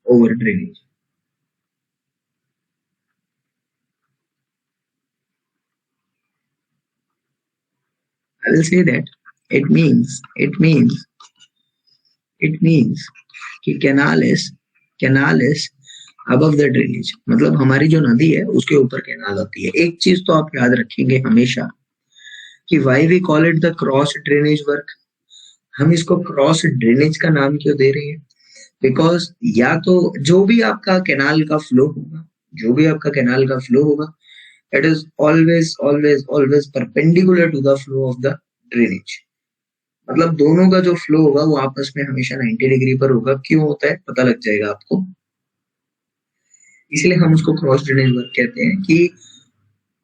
over drainage, I will say that it means कि canal is above the drainage, मतलब हमारी जो नदी है उसके ऊपर कैनाल आती है। एक चीज तो आप याद रखेंगे हमेशा कि why we call it the cross drainage work, हम इसको क्रॉस ड्रेनेज का नाम क्यों दे रहे हैं? बिकॉज या तो जो भी आपका कैनाल का फ्लो होगा it is always perpendicular to the flow of the drainage, मतलब दोनों का जो फ्लो होगा वो आपस में हमेशा 90 डिग्री पर होगा। क्यों होता है पता लग जाएगा आपको, इसलिए हम उसको क्रॉस ड्रेनेज वर्क कहते हैं कि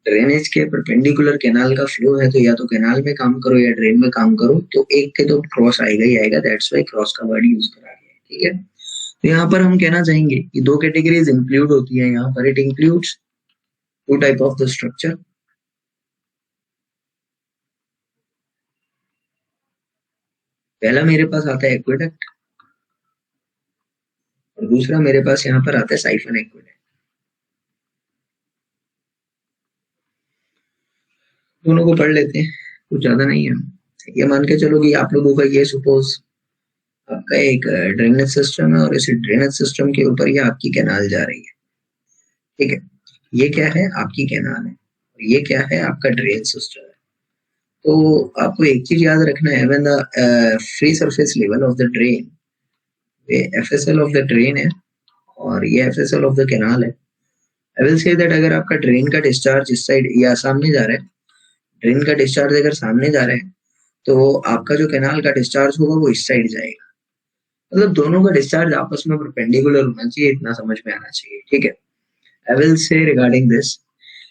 ड्रेनेज के परपेंडिकुलर कैनाल का फ्लो है तो या तो कैनाल में काम करो या ड्रेन में काम करो, तो एक के तो क्रॉस आएगा ही आएगा, दैट्स व्हाई क्रॉस का वर्ड यूज करा गया है, ठीक है। तो यहाँ पर हम कहना चाहेंगे कि 2 कैटेगरीज इंक्लूड होती है यहाँ पर। It includes 2 type of the structure. पहला मेरे पास आता है एक्वेडक्ट और दूसरा मेरे पास यहाँ पर आता है साइफन एक्वेडक्ट। दोनों को पढ़ लेते हैं, कुछ ज्यादा नहीं है। ये मान के चलो कि आप लोगों का ये सपोज आपका एक ड्रेनेज सिस्टम है और इस ड्रेनेज सिस्टम के ऊपर ये आपकी कैनाल जा रही है, ठीक है। ये क्या है? आपकी कैनाल है। ये क्या है? आपका ड्रेन सिस्टम है। तो आपको एक चीज याद रखना है, when the free surface level of the drain, ये एफएसएल ऑफ द ड्रेन है और ये एफएसएल ऑफ द कैनाल है। आई विल से दैट अगर आपका ड्रेन का डिस्चार्ज इस साइड या सामने जा रहा है, ड्रेन का डिस्चार्ज अगर सामने जा रहा है तो आपका जो कैनाल का डिस्चार्ज होगा वो इस साइड जाएगा, मतलब दोनों का डिस्चार्ज आपस में परपेंडिकुलर होना चाहिए, इतना समझ में आना चाहिए, ठीक है। I will say regarding this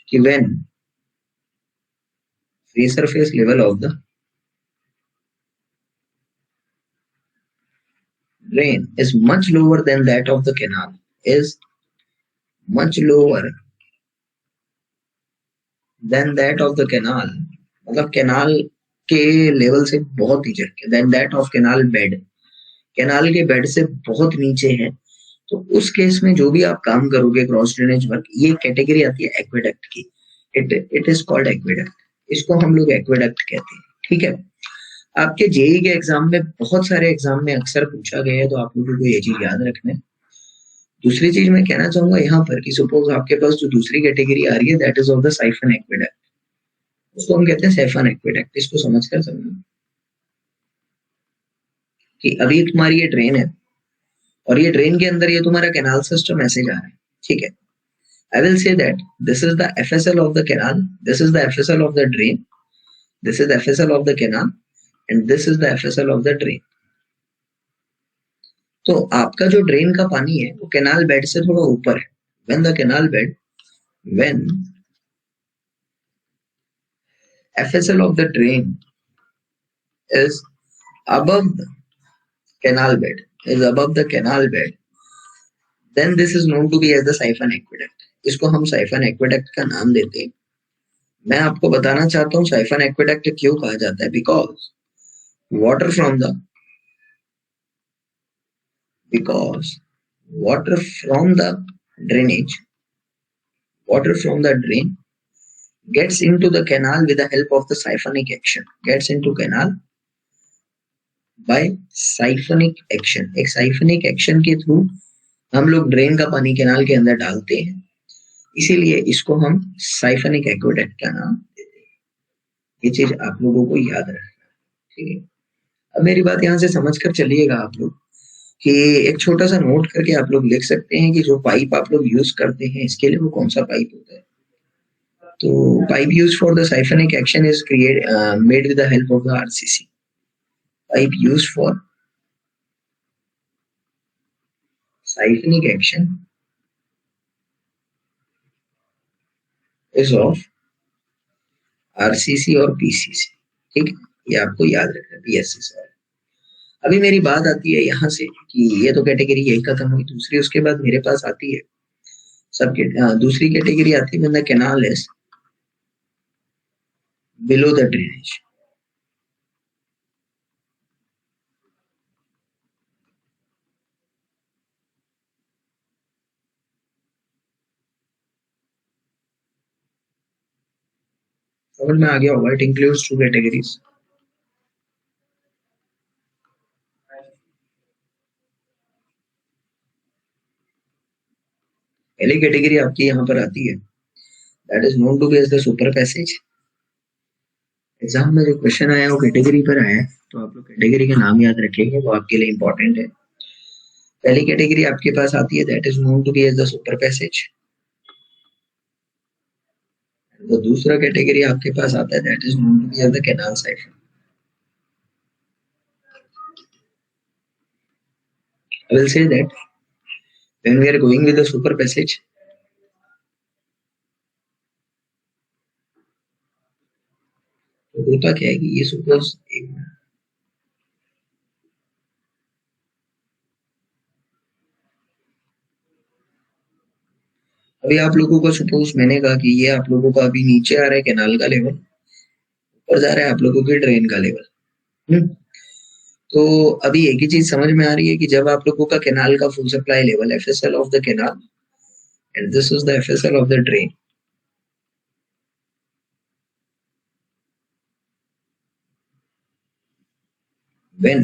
कि when free surface level of the drain is much lower than that of the canal, is much lower than that of the canal, मतलब कैनाल के लेवल से बहुत नीचे, than that of canal bed, canal के bed से बहुत नीचे है, तो उस केस में जो भी आप काम करोगे क्रॉस ड्रेनेज वर्क, ये कैटेगरी आती है एक्वेडक्ट की। इट इज कॉल्ड एक्वेडक्ट, इसको हम लोग एक्वेडक्ट कहते हैं, ठीक है। आपके जेई के एग्जाम में, बहुत सारे एग्जाम में अक्सर पूछा गया है, तो आप लोगों को ये चीज याद रखना है। दूसरी चीज मैं कहना चाहूंगा यहाँ पर कि सपोज आपके पास जो दूसरी कैटेगरी आ रही है that is of the siphon aqueduct, उसको हम कहते हैं साइफन एक्वेडक्ट। इसको समझकर समझना कि अभी तुम्हारी ये ट्रेन है और ये ट्रेन के अंदर ये तुम्हारा कैनाल सिस्टम ऐसे जा रहा है, ठीक है। I will say that this is the FSL of the canal, this is the FSL of the drain, this is the FSL of the canal, and this is the FSL of the drain. तो आपका जो drain का पानी है वो canal bed से थोड़ा ऊपर है. When the canal bed, when FSL of the drain is above the canal bed, then this is known to be as the siphon aqueduct. इसको हम siphon aqueduct का नाम देते हैं. मैं आपको बताना चाहता हूँ siphon aqueduct क्यों कहा जाता है, because water from the drainage, water from the drain gets into the canal with the help of the siphonic action, gets into canal by siphonic action. एक siphonic action के थ्रू हम लोग drain का पानी कैनाल के अंदर डालते हैं, इसीलिए इसको हम साइफनिक एक्वेडक्ट का नाम देते हैं. ये चीज आप लोगों को याद रखना, ठीक है. अब मेरी बात यहाँ से समझ कर चलिएगा आप लोग कि एक छोटा सा नोट करके आप लोग लिख सकते हैं कि जो पाइप आप लोग यूज करते हैं इसके लिए वो कौन सा पाइप होता है. तो pipe use for the siphonic action is made with the help of the RCC. Pipe use for siphonic action is of RCC और PCC. ठीक है, ये आपको याद रखना है, PSC. अभी मेरी बात आती है यहाँ से कि ये तो कैटेगरी यही खत्म हुई. दूसरी उसके बाद मेरे पास आती है दूसरी कैटेगरी आती है when the canal is below the drainage. समझ में आ गया होगा. It includes two categories. पहली कैटेगरी आपकी यहाँ पर आती है, that is known to be as the super passage. Exam में जो क्वेश्चन आया वो कैटेगरी पर आया है, तो आप लोग कैटेगरी का नाम याद रखेंगे, वो आपके लिए इंपॉर्टेंट है. पहली कैटेगरी आपके पास आती है, that is known to be as the super passage. तो दूसरा कैटेगरी आपके पास आता है, that is known to be as the canal siphon. I will say that when we are going with the super passage, तो होता क्या है कि ये सपोज अभी आप लोगों को सपोज मैंने कहा कि ये आप लोगों का अभी नीचे आ रहा है कैनाल का लेवल, ऊपर जा रहा है आप लोगों के ड्रेन का लेवल. तो अभी एक ही चीज समझ में आ रही है कि जब आप लोगों का कैनाल का full supply level FSL of the canal and this is the FSL of the drain. When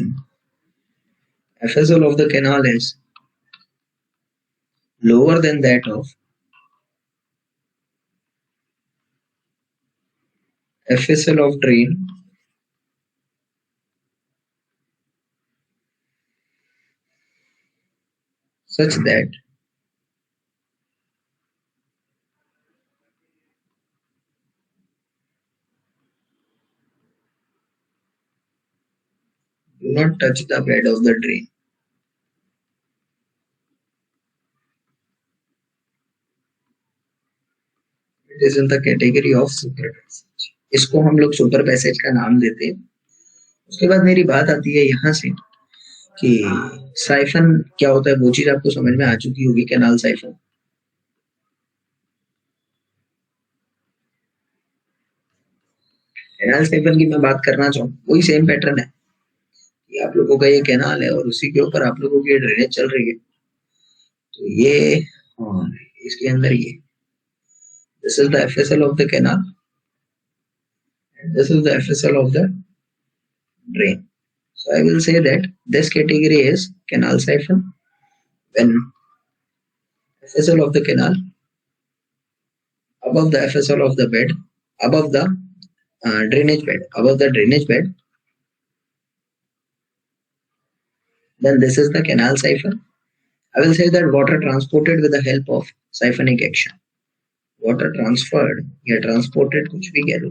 FSL of the canal is lower than that of FSL of drain, such that do not touch the bed of the drain. It is in the category of super passage. इसको हम लोग super passage का नाम देते हैं. उसके बाद मेरी बात आती है यहाँ से कि साइफन क्या होता है, वो चीज आपको समझ में आ चुकी होगी. कैनाल साइफन, कैनाल साइफन की मैं बात करना चाहूँ, वही सेम पैटर्न है कि आप लोगों का ये कैनाल है और उसी के ऊपर आप लोगों की ड्रेनेज चल रही है. तो ये और इसके अंदर ये, this is the FSL of the canal and this is the FSL of the drain. So I will say that this category is canal siphon when FSL of the canal above the FSL of the bed, above the drainage bed, then this is the canal siphon. I will say that water transported with the help of siphonic action. Water transferred या transported, कुछ भी कह लो,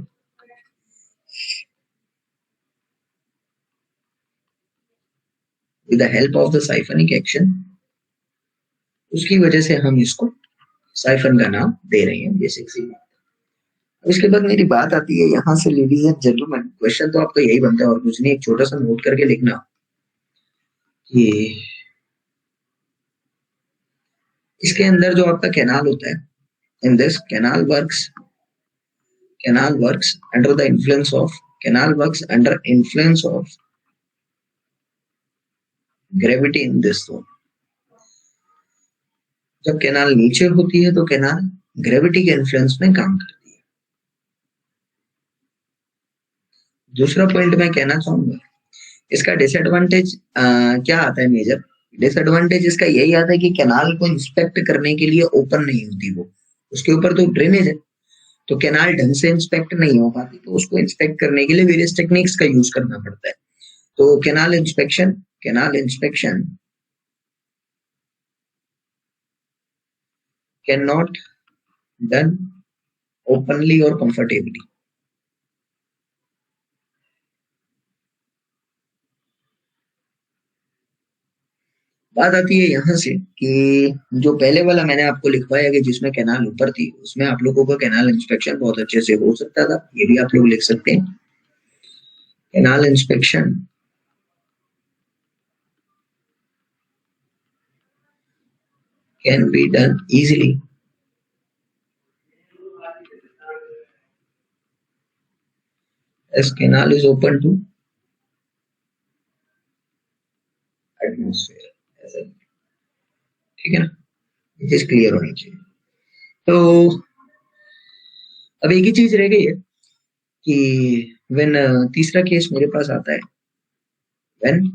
with the help of the siphonic action, उसकी वजह से हम इसको साइफन का नाम दे रहे हैं, बेसिक सी बात। उसके बाद मेरी बात आती है यहाँ से, लेडीज एंड जेंटलमैन, क्वेश्चन तो आपका यही बनता है और कुछ नहीं, एक छोटा सा नोट करके लिखना कि इसके अंदर जो आपका कैनाल होता है, in this canal works under the influence of canal works under influence of gravity in this zone. जब कैनाल नीचे होती है तो कैनाल ग्रेविटी के इन्फ्लुएंस में काम करती है। दूसरा पॉइंट मैं कहना चाहूंगा, इसका डिसएडवांटेज क्या आता है मेजर? डिसएडवांटेज इसका यही आता है कि कैनाल को इंस्पेक्ट करने के लिए ओपन नहीं होती वो, उसके ऊपर तो ड्रेनेज है, तो कैनाल ढंग से इंस्पेक्ट नहीं हो पाती, तो उसको इंस्पेक्ट करने के लिए वेरियस टेक्निक्स का यूज करना पड़ता है। तो canal inspection can not done openly और कंफर्टेबली। बात आती है यहाँ से कि जो पहले वाला मैंने आपको लिखवाया कि जिसमें कैनाल ऊपर थी, उसमें आप लोगों का कैनाल इंस्पेक्शन बहुत अच्छे से हो सकता था, ये भी आप लोग लिख सकते हैं। Canal inspection can be done easily as canal is open to atmosphere, ऐसा, ठीक है ना, ये चीज क्लियर होनी चाहिए। तो अब एक ही चीज रह गई है कि व्हेन तीसरा केस मेरे पास आता है, when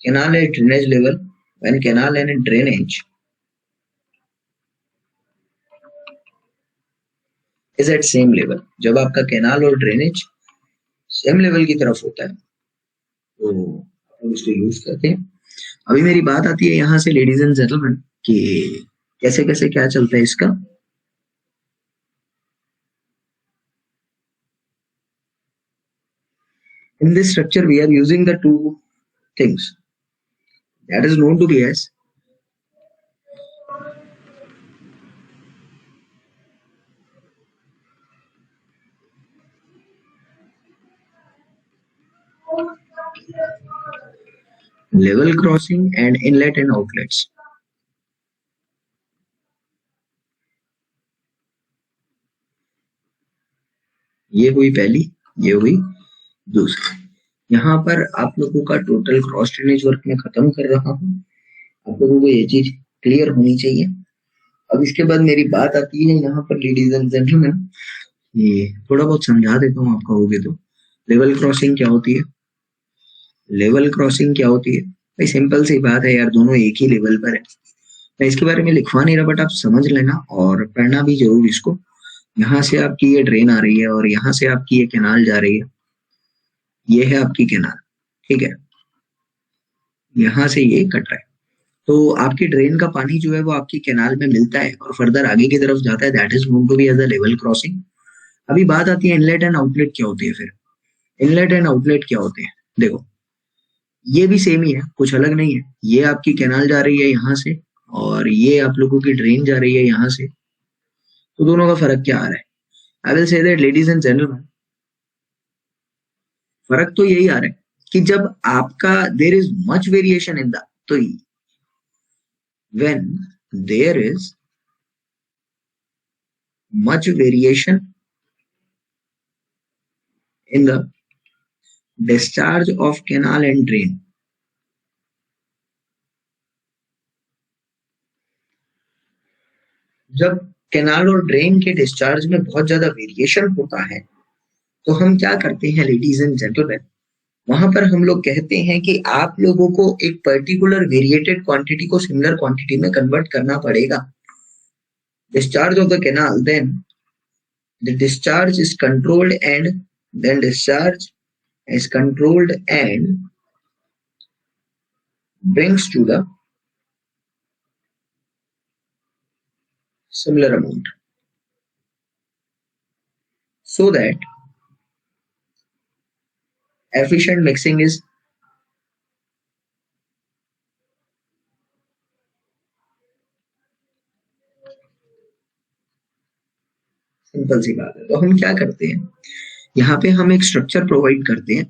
canal at drainage level, when canal and drainage is at same level, जब आपका कैनाल और ड्रेनेज सेम लेवल की तरफ होता है तो हम इसको यूज करते हैं। अभी मेरी बात आती है यहाँ से लेडीज एंड जेंटलमैन कि कैसे कैसे क्या चलता है इसका। In this structure, we are using the two things that is known to be as level crossing and inlet and outlets. ये हुई पहली, ये हुई दूसरी। यहाँ पर आप लोगों का टोटल क्रॉस ड्रेनेज वर्क में खत्म कर रहा हूँ, आप लोगों को ये चीज क्लियर होनी चाहिए। अब इसके बाद मेरी बात आती है यहाँ पर लेडीज एंड जेंटलमैन, ये थोड़ा बहुत समझा देता हूँ, आप कहोगे तो। लेवल क्रॉसिंग क्या होती है? लेवल क्रॉसिंग क्या होती है भाई? सिंपल सी बात है यार, दोनों एक ही लेवल पर है। मैं इसके बारे में लिखवा नहीं रहा, बट आप समझ लेना और पढ़ना भी जरूर इसको। यहाँ से आपकी ये ड्रेन आ रही है और यहाँ से आपकी ये कैनाल जा रही है, ये है आपकी कैनाल, ठीक है, यहाँ से ये कट रहा है, तो आपकी ड्रेन का पानी जो है वो आपकी कैनाल में मिलता है और फर्दर आगे की तरफ जाता है, that is known to be as a level crossing. अभी बात आती है इनलेट एंड आउटलेट क्या होती है। फिर इनलेट एंड आउटलेट क्या होते हैं? देखो, ये भी सेम ही है, कुछ अलग नहीं है। ये आपकी कैनाल जा रही है यहाँ से और ये आप लोगों की ड्रेन जा रही है यहाँ से, तो दोनों का फर्क क्या आ रहा है? I will say that ladies and gentleman, फर्क तो यही आ रहा है कि जब आपका there is much variation in the, तो when there is much variation in the discharge of canal and drain, जब कैनाल और ड्रेन के डिस्चार्ज में बहुत ज्यादा वेरिएशन होता है तो हम क्या करते हैं लेडीज एंड जेंटलमैन, वहां पर हम लोग कहते हैं कि आप लोगों को एक पर्टिकुलर वेरिएटेड क्वांटिटी को सिमिलर क्वांटिटी में कन्वर्ट करना पड़ेगा। Discharge of the canal, then the discharge is controlled and then discharge is controlled and brings to the similar amount. so that efficient mixing is simple सी बात है। तो हम क्या करते हैं, यहाँ पे हम एक स्ट्रक्चर प्रोवाइड करते हैं।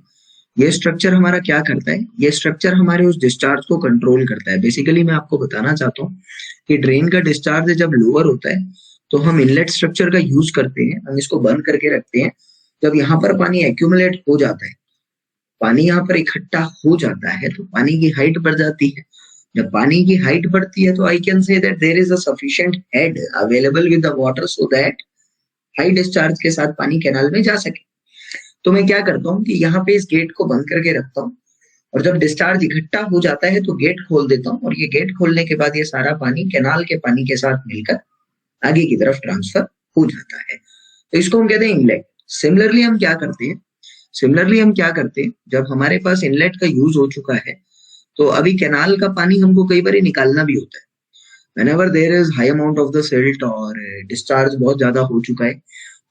ये स्ट्रक्चर हमारा क्या करता है, ये स्ट्रक्चर हमारे उस डिस्चार्ज को कंट्रोल करता है। बेसिकली मैं आपको बताना चाहता हूँ कि ड्रेन का डिस्चार्ज जब लोअर होता है तो हम इनलेट स्ट्रक्चर का यूज करते हैं, हम इसको बंद करके रखते हैं। जब यहाँ पर पानी एक्यूमुलेट हो जाता है, पानी यहाँ पर इकट्ठा हो जाता है, तो पानी की हाइट बढ़ जाती है। जब पानी की हाइट बढ़ती है तो I can say that there is a sufficient head available with the water so that high discharge के साथ पानी कैनाल में जा सके। तो मैं क्या करता हूँ कि यहाँ पे इस गेट को बंद करके रखता हूँ, और जब डिस्चार्ज इकट्ठा हो जाता है तो गेट खोल देता हूँ, और ये गेट खोलने के बाद ये सारा पानी कैनाल के पानी के साथ मिलकर आगे की तरफ ट्रांसफर हो जाता है। तो इसको हम कहते हैं इनलेट। सिमिलरली हम क्या करते हैं, जब हमारे पास इनलेट का यूज हो चुका है तो अभी कैनाल का पानी हमको कई बार निकालना भी होता है। whenever there is high amount of the silt और डिस्चार्ज बहुत ज्यादा हो चुका है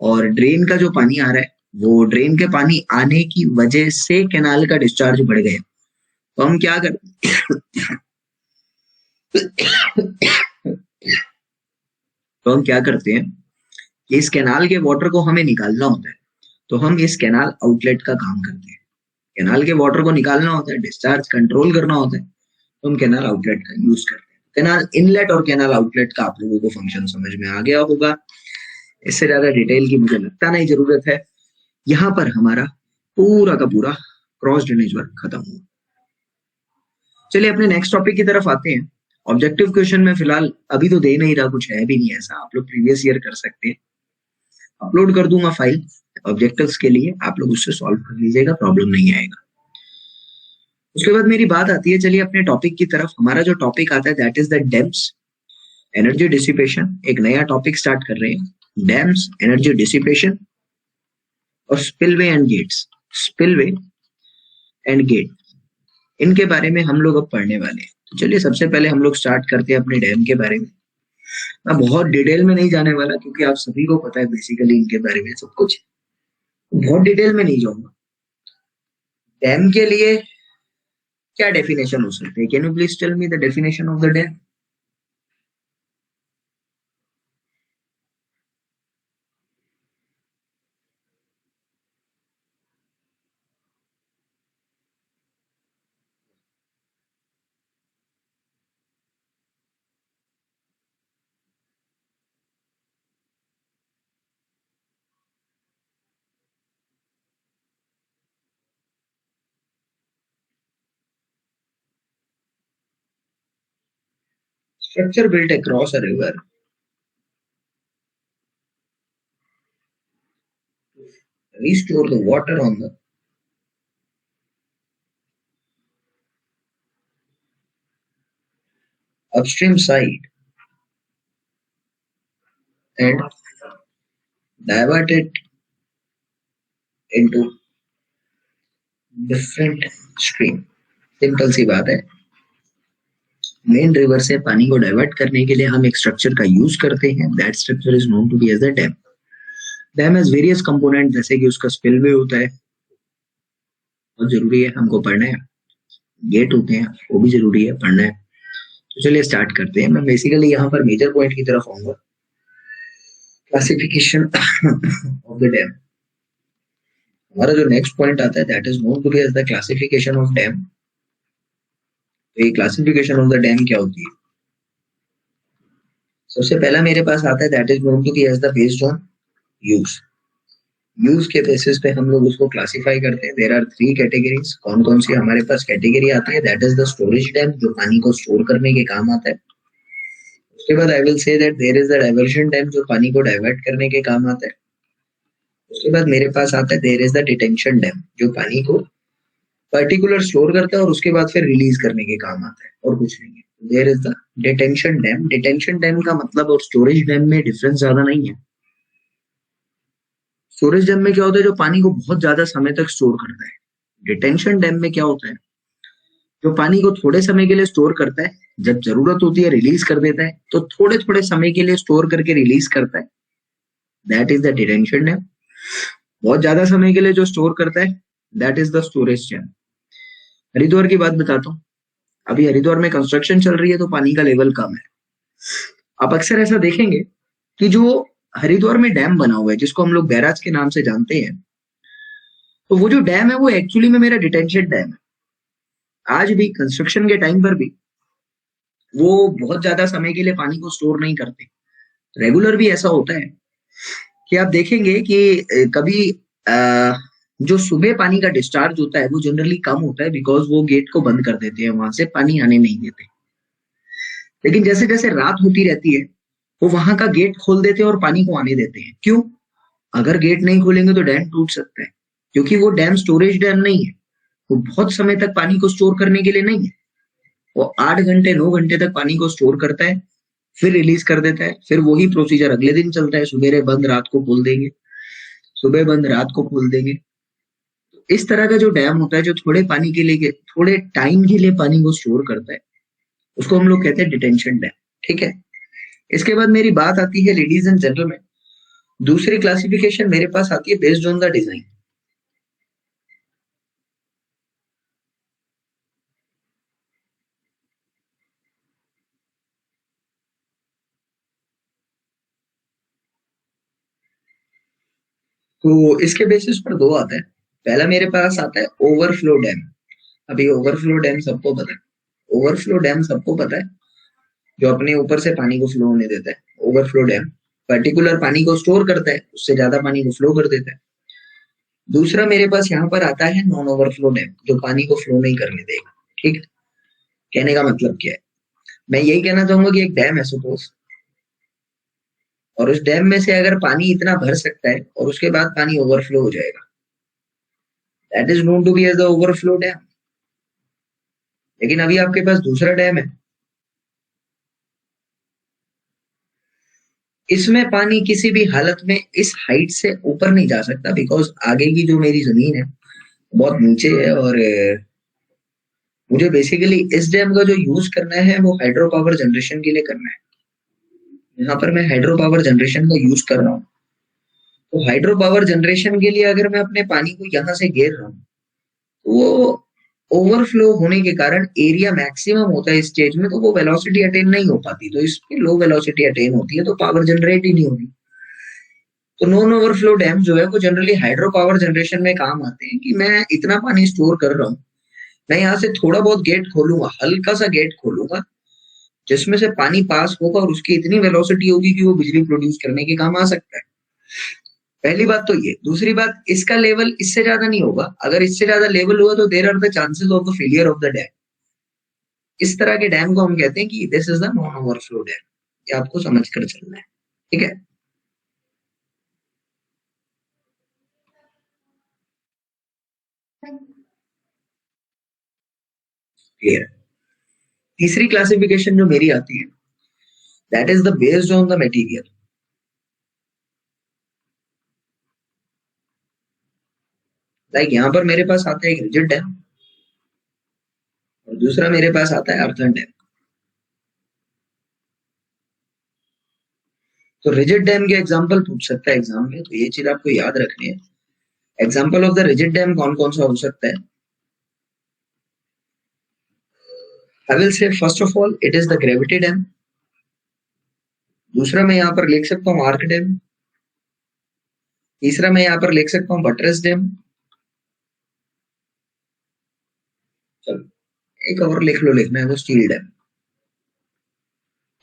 और ड्रेन का जो पानी आ रहा है वो ड्रेन के पानी आने की वजह से कैनाल का डिस्चार्ज बढ़ गया, तो हम क्या करते हैं कि इस कैनाल के वाटर को हमें निकालना होता है, तो हम इस कैनाल आउटलेट का काम करते हैं। कैनाल के वाटर को निकालना होता है, डिस्चार्ज कंट्रोल करना होता है, तो हम कैनाल आउटलेट का यूज करते हैं। कैनाल इनलेट और कैनाल आउटलेट का आप लोगों को फंक्शन समझ में आ गया होगा। इससे ज्यादा डिटेल की मुझे लगता नहीं जरूरत है। यहाँ पर हमारा पूरा का पूरा क्रॉस ड्रेनेज वर्क खत्म हुआ। चलिए अपने नेक्स्ट टॉपिक की तरफ आते हैं। ऑब्जेक्टिव क्वेश्चन में फिलहाल अभी तो दे नहीं रहा, कुछ है भी नहीं ऐसा, आप लोग प्रीवियस ईयर कर सकते हैं। अपलोड कर दूंगा फाइल ऑब्जेक्टिव्स के लिए, आप लोग उससे सॉल्व कर लीजिएगा, प्रॉब्लम नहीं आएगा। उसके बाद मेरी बात आती है, चलिए अपने टॉपिक की तरफ। हमारा जो टॉपिक आता है that is the dams energy dissipation. एक नया टॉपिक स्टार्ट कर रहे हैं, डैम्स एनर्जी डिसिपेशन और spillway and gates. Spillway and gate, इनके बारे में हम लोग अब पढ़ने वाले हैं। तो चलिए सबसे पहले हम लोग स्टार्ट करते हैं अपने डैम के बारे में। मैं बहुत डिटेल में नहीं जाने वाला क्योंकि आप सभी को पता है बेसिकली इनके बारे में सब कुछ, बहुत डिटेल में नहीं जाऊंगा। डैम के लिए क्या डेफिनेशन हो सकते हैं? Can you please tell me the definition of the dam? Structure built across a river restore the water on the upstream side and divert it into different stream। Simple सी बात है, main river से पानी को divert करने के लिए हम एक स्ट्रक्चर का यूज करते हैं। That structure is known to be as the dam. Dam has various component, जैसे कि उसका स्पिलवे होता है, बहुत जरूरी है हमको पढ़ना है। गेट होते हैं, वो भी जरूरी है पढ़ना है। तो चलिए स्टार्ट करते हैं। मैं बेसिकली यहाँ पर मेजर पॉइंट की तरफ आऊंगा, क्लासिफिकेशन ऑफ द डैम। हमारा जो नेक्स्ट पॉइंट आता है that is known to be as the classification of dam. तो ये क्लासिफिकेशन ऑफ द डैम क्या होती है? सबसे पहला मेरे पास आता है that is known to be as the based on use. Use के बेसिस पे हम लोग उसको क्लासिफाई करते हैं। There are 3 categories. कौन कौन सी हमारे पास कैटेगरी आती है? That is the storage dam, जो पानी को स्टोर करने के काम आता है। उसके बाद I will say that there is the diversion dam, जो पानी को डाइवर्ट करने के काम आता है। उसके बाद मेरे पास आता है there is the detention dam, जो पानी को पर्टिकुलर स्टोर करता है और उसके बाद फिर रिलीज करने के काम आता है, और कुछ नहीं है। There is the detention dam. Detention dam का मतलब और स्टोरेज डैम में डिफरेंस ज्यादा नहीं है। स्टोरेज डैम में क्या होता है, जो पानी को बहुत ज्यादा समय तक स्टोर करता है। डिटेंशन डैम में क्या होता है, जो पानी को थोड़े समय के लिए स्टोर करता है, जब जरूरत होती है रिलीज कर देता है, तो थोड़े थोड़े समय के लिए स्टोर करके रिलीज करता है। That is the detention dam. बहुत ज्यादा समय के लिए जो स्टोर करता है that is the storage dam. Haridwar की बात बताता हूँ। अभी हरिद्वार में कंस्ट्रक्शन चल रही है तो पानी का लेवल कम है। आप अक्सर ऐसा देखेंगे कि जो हरिद्वार में डैम बना हुआ है जिसको हम लोग बैराज के नाम से जानते हैं, तो वो जो डैम है वो एक्चुअली में मेरा डिटेंशन डैम है। आज भी कंस्ट्रक्शन के टाइम पर भी वो बहुत ज्यादा समय के लिए पानी को स्टोर नहीं करते। रेगुलर भी ऐसा होता है कि आप देखेंगे कि कभी जो सुबह पानी का डिस्चार्ज होता है वो जनरली कम होता है बिकॉज वो गेट को बंद कर देते हैं, वहां से पानी आने नहीं देते। लेकिन जैसे जैसे रात होती रहती है वो वहां का गेट खोल देते हैं और पानी को आने देते हैं। क्यों? अगर गेट नहीं खोलेंगे तो डैम टूट सकता है, क्योंकि वो डैम स्टोरेज डैम नहीं है। वो बहुत समय तक पानी को स्टोर करने के लिए नहीं है। वो 8 घंटे 9 घंटे तक पानी को स्टोर करता है, फिर रिलीज कर देता है। फिर वही प्रोसीजर अगले दिन चलता है, सुबह बंद रात को खोल देंगे, सुबह बंद रात को खोल देंगे। इस तरह का जो डैम होता है जो थोड़े पानी के लिए, थोड़े टाइम के लिए पानी को स्टोर करता है, उसको हम लोग कहते हैं डिटेंशन डैम। ठीक है। इसके बाद मेरी बात आती है लेडीज एंड जेंटलमैन, दूसरी क्लासिफिकेशन मेरे पास आती है बेस्ड ऑन द डिजाइन। तो इसके बेसिस पर दो आता है। पहला मेरे पास आता है ओवरफ्लो डैम। अभी ओवरफ्लो डैम सबको पता है। ओवरफ्लो डैम सबको पता है, जो अपने ऊपर से पानी को फ्लो होने देता है। ओवरफ्लो डैम पर्टिकुलर पानी को स्टोर करता है, उससे ज्यादा पानी को फ्लो कर देता है। दूसरा मेरे पास यहाँ पर आता है नॉन ओवरफ्लो डैम, जो पानी को फ्लो नहीं करने देगा। ठीक है। कहने का मतलब क्या है? मैं यही कहना चाहूंगा कि एक डैम है सपोज, और उस डैम में से अगर पानी इतना भर सकता है और उसके बाद पानी ओवरफ्लो हो जाएगा, that is known to be as the overflow dam. लेकिन अभी आपके पास दूसरा डैम है, इसमें पानी किसी भी हालत में इस हाइट से ऊपर नहीं जा सकता बिकॉज आगे की जो मेरी जमीन है बहुत नीचे है, और मुझे बेसिकली इस डैम का जो यूज करना है वो हाइड्रो पावर जनरेशन के लिए करना है। यहाँ पर मैं हाइड्रो पावर जनरेशन का यूज कर रहा हूँ। तो हाइड्रो पावर जनरेशन के लिए अगर मैं अपने पानी को यहाँ से घेर रहा हूँ तो वो ओवरफ्लो होने के कारण एरिया मैक्सिमम होता है इस स्टेज में, तो वो वेलोसिटी अटेन नहीं हो पाती। तो इसमें लो वेलोसिटी अटेन होती है तो पावर जनरेट ही नहीं होगी। तो नॉन ओवरफ्लो डैम जो है वो जनरली हाइड्रो पावर जनरेशन में काम आते हैं कि मैं इतना पानी स्टोर कर रहा हूँ, मैं यहाँ से थोड़ा बहुत गेट खोलूंगा, हल्का सा गेट खोलूंगा जिसमें से पानी पास होगा और उसकी इतनी वेलोसिटी होगी कि वो बिजली प्रोड्यूस करने के काम आ सकता है। पहली बात तो ये। दूसरी बात, इसका लेवल इससे ज्यादा नहीं होगा। अगर इससे ज्यादा लेवल हुआ तो there are the chances of the failure of the dam. इस तरह के डैम को हम कहते हैं कि this is the non overflow dam. ये आपको समझ कर चलना है। ठीक है। क्लियर। तीसरी क्लासिफिकेशन जो मेरी आती है that is the based on the material. Like यहाँ पर मेरे पास आता है एक रिजिड डैम और दूसरा मेरे पास आता है अर्थन डैम। तो रिजिड डैम के एग्जांपल पूछ सकता है एग्जाम में, तो ये चीज आपको याद रखनी है। Example of the rigid dam कौन कौन सा हो सकता है? आई विल से first of all it is the gravity dam. दूसरा मैं यहाँ पर लिख सकता हूँ आर्क डैम। तीसरा मैं यहाँ पर लिख सकता हूँ बटरेस डैम। चलो एक और लिख लो, लिखना है वो स्टील डैम।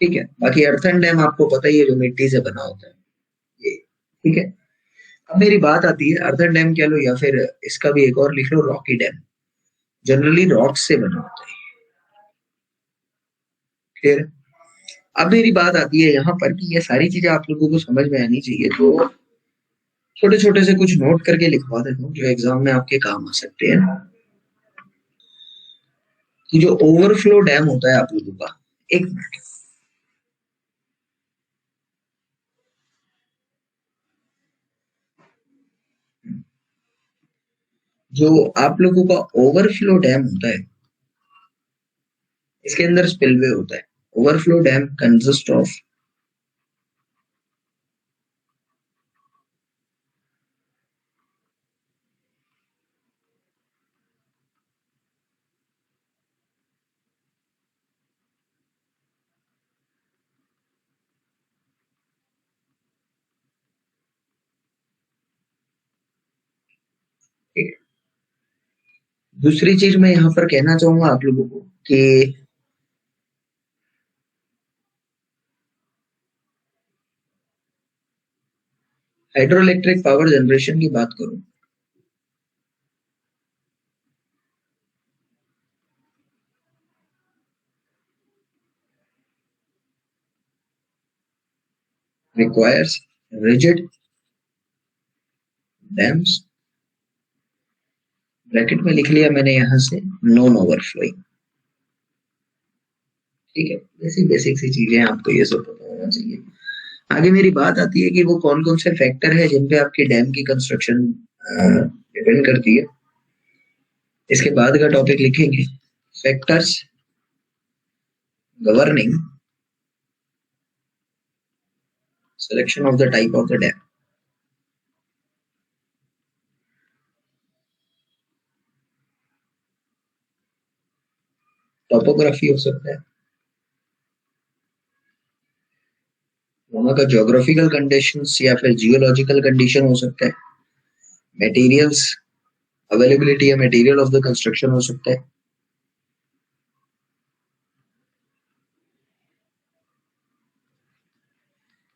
ठीक है। बाकी अर्थन डैम आपको पता ही है, जो मिट्टी से बना होता है ये। ठीक है। अब मेरी बात आती है अर्थन डैम कह लो या फिर इसका भी एक और लिख लो रॉकी डैम। जनरली रॉक्स से बना होता है। फिर अब मेरी बात आती है यहाँ पर कि ये सारी चीजें आप लोगों को समझ में आनी चाहिए, तो छोटे छोटे से कुछ नोट करके लिखवा देता हूँ जो एग्जाम में आपके काम आ सकते हैं। कि जो ओवरफ्लो डैम होता है आप लोगों का, एक मिनट, जो आप लोगों का ओवरफ्लो डैम होता है इसके अंदर स्पिलवे होता है। ओवरफ्लो डैम कंसिस्ट ऑफ ठीक है। दूसरी चीज मैं यहाँ पर कहना चाहूंगा आप लोगों को कि हाइड्रो इलेक्ट्रिक पावर जनरेशन की बात करूं, requires rigid dams, ब्रैकेट में लिख लिया मैंने यहां से, नॉन ओवरफ्लोइंग। ठीक है, बेसिक बेसिक सी चीजें आपको ये सब पता होना चाहिए। आगे मेरी बात आती है कि वो कौन कौन से फैक्टर है जिन पे आपकी डैम की कंस्ट्रक्शन डिपेंड करती है। इसके बाद का टॉपिक लिखेंगे factors governing selection of the type of the dam. Topography हो सकता है, वहां का ज्योग्राफिकल कंडीशंस या फिर जियोलॉजिकल कंडीशन हो सकता है, मटेरियल्स अवेलेबिलिटी या मटेरियल ऑफ द कंस्ट्रक्शन हो सकता है,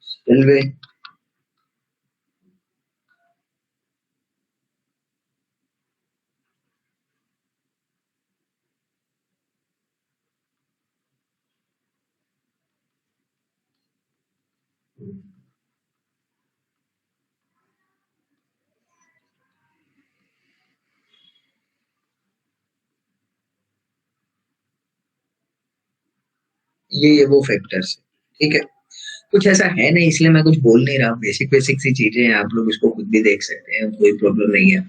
स्पिलवे, ये वो फैक्टर्स है। ठीक है, कुछ ऐसा है नहीं इसलिए मैं कुछ बोल नहीं रहा, बेसिक बेसिक सी चीजें हैं, आप लोग इसको खुद भी देख सकते हैं, कोई प्रॉब्लम नहीं है।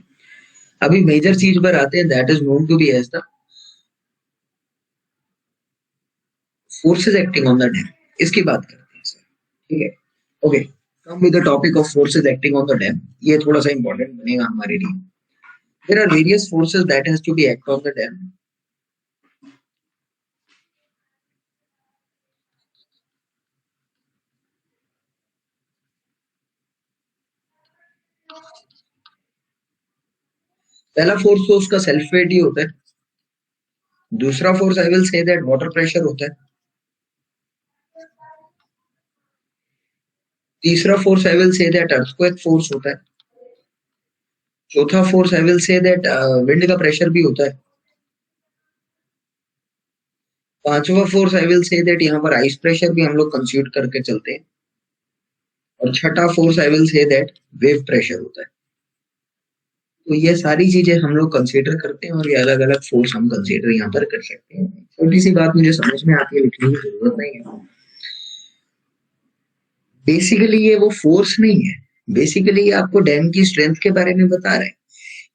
अभी मेजर चीज पर आते हैं, that is known to be as the forces acting on the dam. इसकी बात करते हैं सर। ठीक है, okay, come with the topic of forces acting on the dam. ये थोड़ा सा इंपॉर्टेंट बनेगा हमारे लिए। There are various forces that has to be act on the dam. पहला फोर्स तो उसका सेल्फ वेट ही होता है। दूसरा force I will say that water pressure होता है। तीसरा force I will say that earthquake force होता है। चौथा force I will say that wind का प्रेशर भी होता है। पांचवा force I will say that यहाँ पर आइस प्रेशर भी हम लोग कंसीडर करके चलते हैं। और छठा force I will say that wave pressure होता है। तो ये सारी चीजें हम लोग कंसीडर करते हैं और ये अलग अलग फोर्स हम कंसीडर यहाँ पर कर सकते हैं। छोटी सी बात मुझे समझ में आती है, लिखने की जरूरत नहीं है। बेसिकली ये वो फोर्स नहीं है, बेसिकली आपको डैम की स्ट्रेंथ के बारे में बता रहे हैं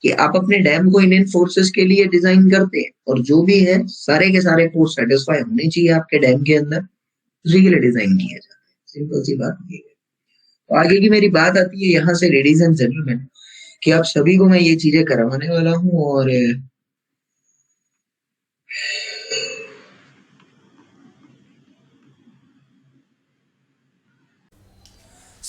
कि आप अपने डैम को इन फोर्सेस के लिए डिजाइन करते हैं और जो भी है सारे के सारे फोर्स सेटिस्फाई होने चाहिए आपके डैम के अंदर, उसी के लिए डिजाइन किया जाता है। सिंपल सी बात ये है। तो आगे की मेरी बात आती है यहाँ से, लेडीज एंड जेंटलमैन, कि आप सभी को मैं ये चीजें करवाने वाला हूँ। और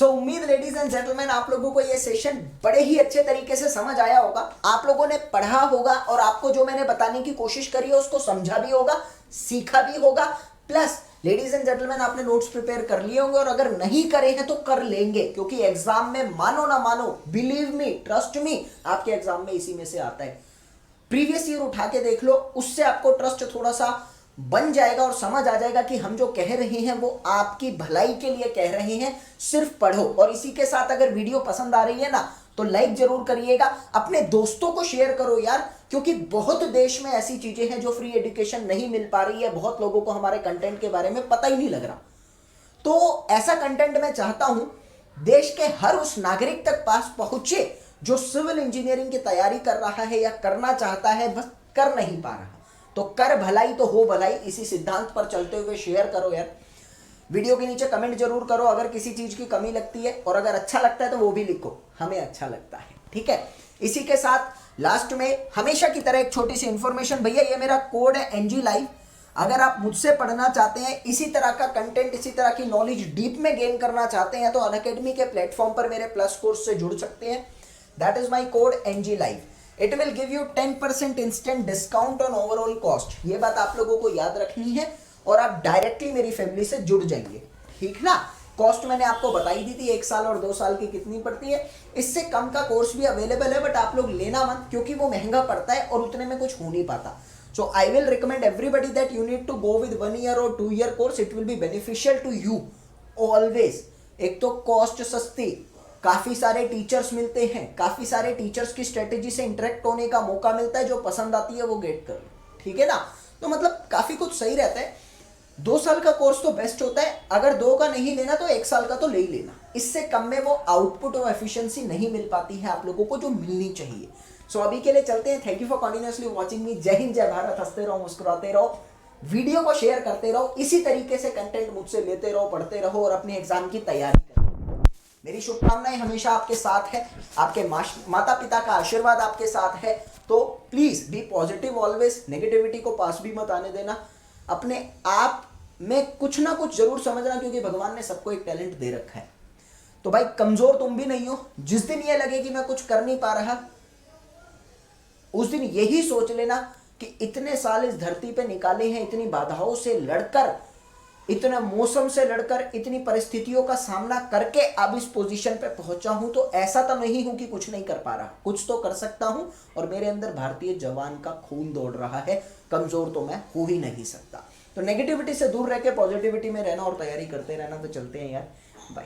उम्मीद लेडीज एंड जेंटलमैन आप लोगों को ये सेशन बड़े ही अच्छे तरीके से समझ आया होगा। आप लोगों ने पढ़ा होगा और आपको जो मैंने बताने की कोशिश करी है उसको समझा भी होगा, सीखा भी होगा। प्लस लेडीज एंड जेंटलमैन आपने नोट्स प्रिपेयर कर लिए होंगे और अगर नहीं करे हैं तो कर लेंगे, क्योंकि एग्जाम में मानो ना मानो, बिलीव मी, ट्रस्ट मी, आपके एग्जाम में इसी में से आता है। प्रीवियस ईयर उठा के देख लो, उससे आपको ट्रस्ट थोड़ा सा बन जाएगा और समझ आ जाएगा कि हम जो कह रहे हैं वो आपकी भलाई के लिए कह रहे हैं। सिर्फ पढ़ो। और इसी के साथ अगर वीडियो पसंद आ रही है ना तो लाइक जरूर करिएगा, अपने दोस्तों को शेयर करो यार, क्योंकि बहुत देश में ऐसी चीजें हैं जो फ्री एजुकेशन नहीं मिल पा रही है। बहुत लोगों को हमारे कंटेंट के बारे में पता ही नहीं लग रहा। तो ऐसा कंटेंट मैं चाहता हूं देश के हर उस नागरिक तक पास पहुंचे जो सिविल इंजीनियरिंग की तैयारी कर रहा है या करना चाहता है, बस कर नहीं पा रहा। तो कर भलाई तो हो भलाई, इसी सिद्धांत पर चलते हुए शेयर करो यार। वीडियो के नीचे कमेंट जरूर करो अगर किसी चीज की कमी लगती है, और अगर अच्छा लगता है तो वो भी लिखो, हमें अच्छा लगता है। ठीक है, इसी के साथ लास्ट में हमेशा की तरह एक छोटी सी इंफॉर्मेशन, भैया ये मेरा कोड है एनजी लाइव। अगर आप मुझसे पढ़ना चाहते हैं, इसी तरह का कंटेंट, इसी तरह की नॉलेज डीप में गेन करना चाहते हैं, तो अनअकैडमी के प्लेटफॉर्म पर मेरे प्लस कोर्स से जुड़ सकते हैं। That is my code NG live. It will give you 10% instant discount on overall cost. ये बात आप लोगों को याद रखनी है और आप डायरेक्टली मेरी फैमिली से जुड़ जाएंगे, ठीक ना। कॉस्ट मैंने आपको बताई दी थी 1 साल और 2 साल की कितनी पड़ती है। इससे कम का कोर्स भी अवेलेबल है, बट आप लोग लेना मत, क्योंकि वो महंगा पड़ता है और उतने में कुछ हो नहीं पाता। So I will recommend everybody that you need to go with 1 year और 2 year course. It will be beneficial to you always. एक तो कॉस्ट सस्ती, काफी सारे टीचर्स मिलते हैं, काफी सारे टीचर्स की स्ट्रेटेजी से इंटरेक्ट होने का मौका मिलता है, जो पसंद आती है वो गेट कर लो, ठीक है ना। तो मतलब काफी कुछ सही रहता है। 2 साल का कोर्स तो बेस्ट होता है, अगर 2 का नहीं लेना तो 1 साल का तो ले ही लेना। इससे कम में वो आउटपुट और एफिशिएंसी नहीं मिल पाती है आप लोगों को जो मिलनी चाहिए। सो अभी के लिए चलते हैं। Thank you for continuously watching मी। जय हिंद, जय भारत। हंसते रहो, मुस्कुराते रहो, वीडियो को शेयर करते रहो, इसी तरीके से कंटेंट मुझसे लेते रहो, पढ़ते रहो और अपने एग्जाम की तैयारी करो। मेरी शुभकामनाएं हमेशा आपके साथ है, आपके माता पिता का आशीर्वाद आपके साथ है। तो please be positive always, negativity को पास भी मत आने देना। अपने आप में कुछ ना कुछ जरूर समझना, क्योंकि भगवान ने सबको एक टैलेंट दे रखा है। तो भाई कमजोर तुम भी नहीं हो। जिस दिन ये लगे कि मैं कुछ कर नहीं पा रहा, उस दिन यही सोच लेना कि इतने साल इस धरती पे निकाले हैं, इतनी बाधाओं से लड़कर, इतने मौसम से लड़कर, इतनी परिस्थितियों का सामना करके अब इस पोजीशन पे पहुंचा हूं। तो ऐसा तो नहीं हूं कि कुछ नहीं कर पा रहा, कुछ तो कर सकता हूं। और मेरे अंदर भारतीय जवान का खून दौड़ रहा है, कमजोर तो मैं हो ही नहीं सकता। तो नेगेटिविटी से दूर रह के पॉजिटिविटी में रहना और तैयारी करते रहना। तो चलते हैं यार, बाय।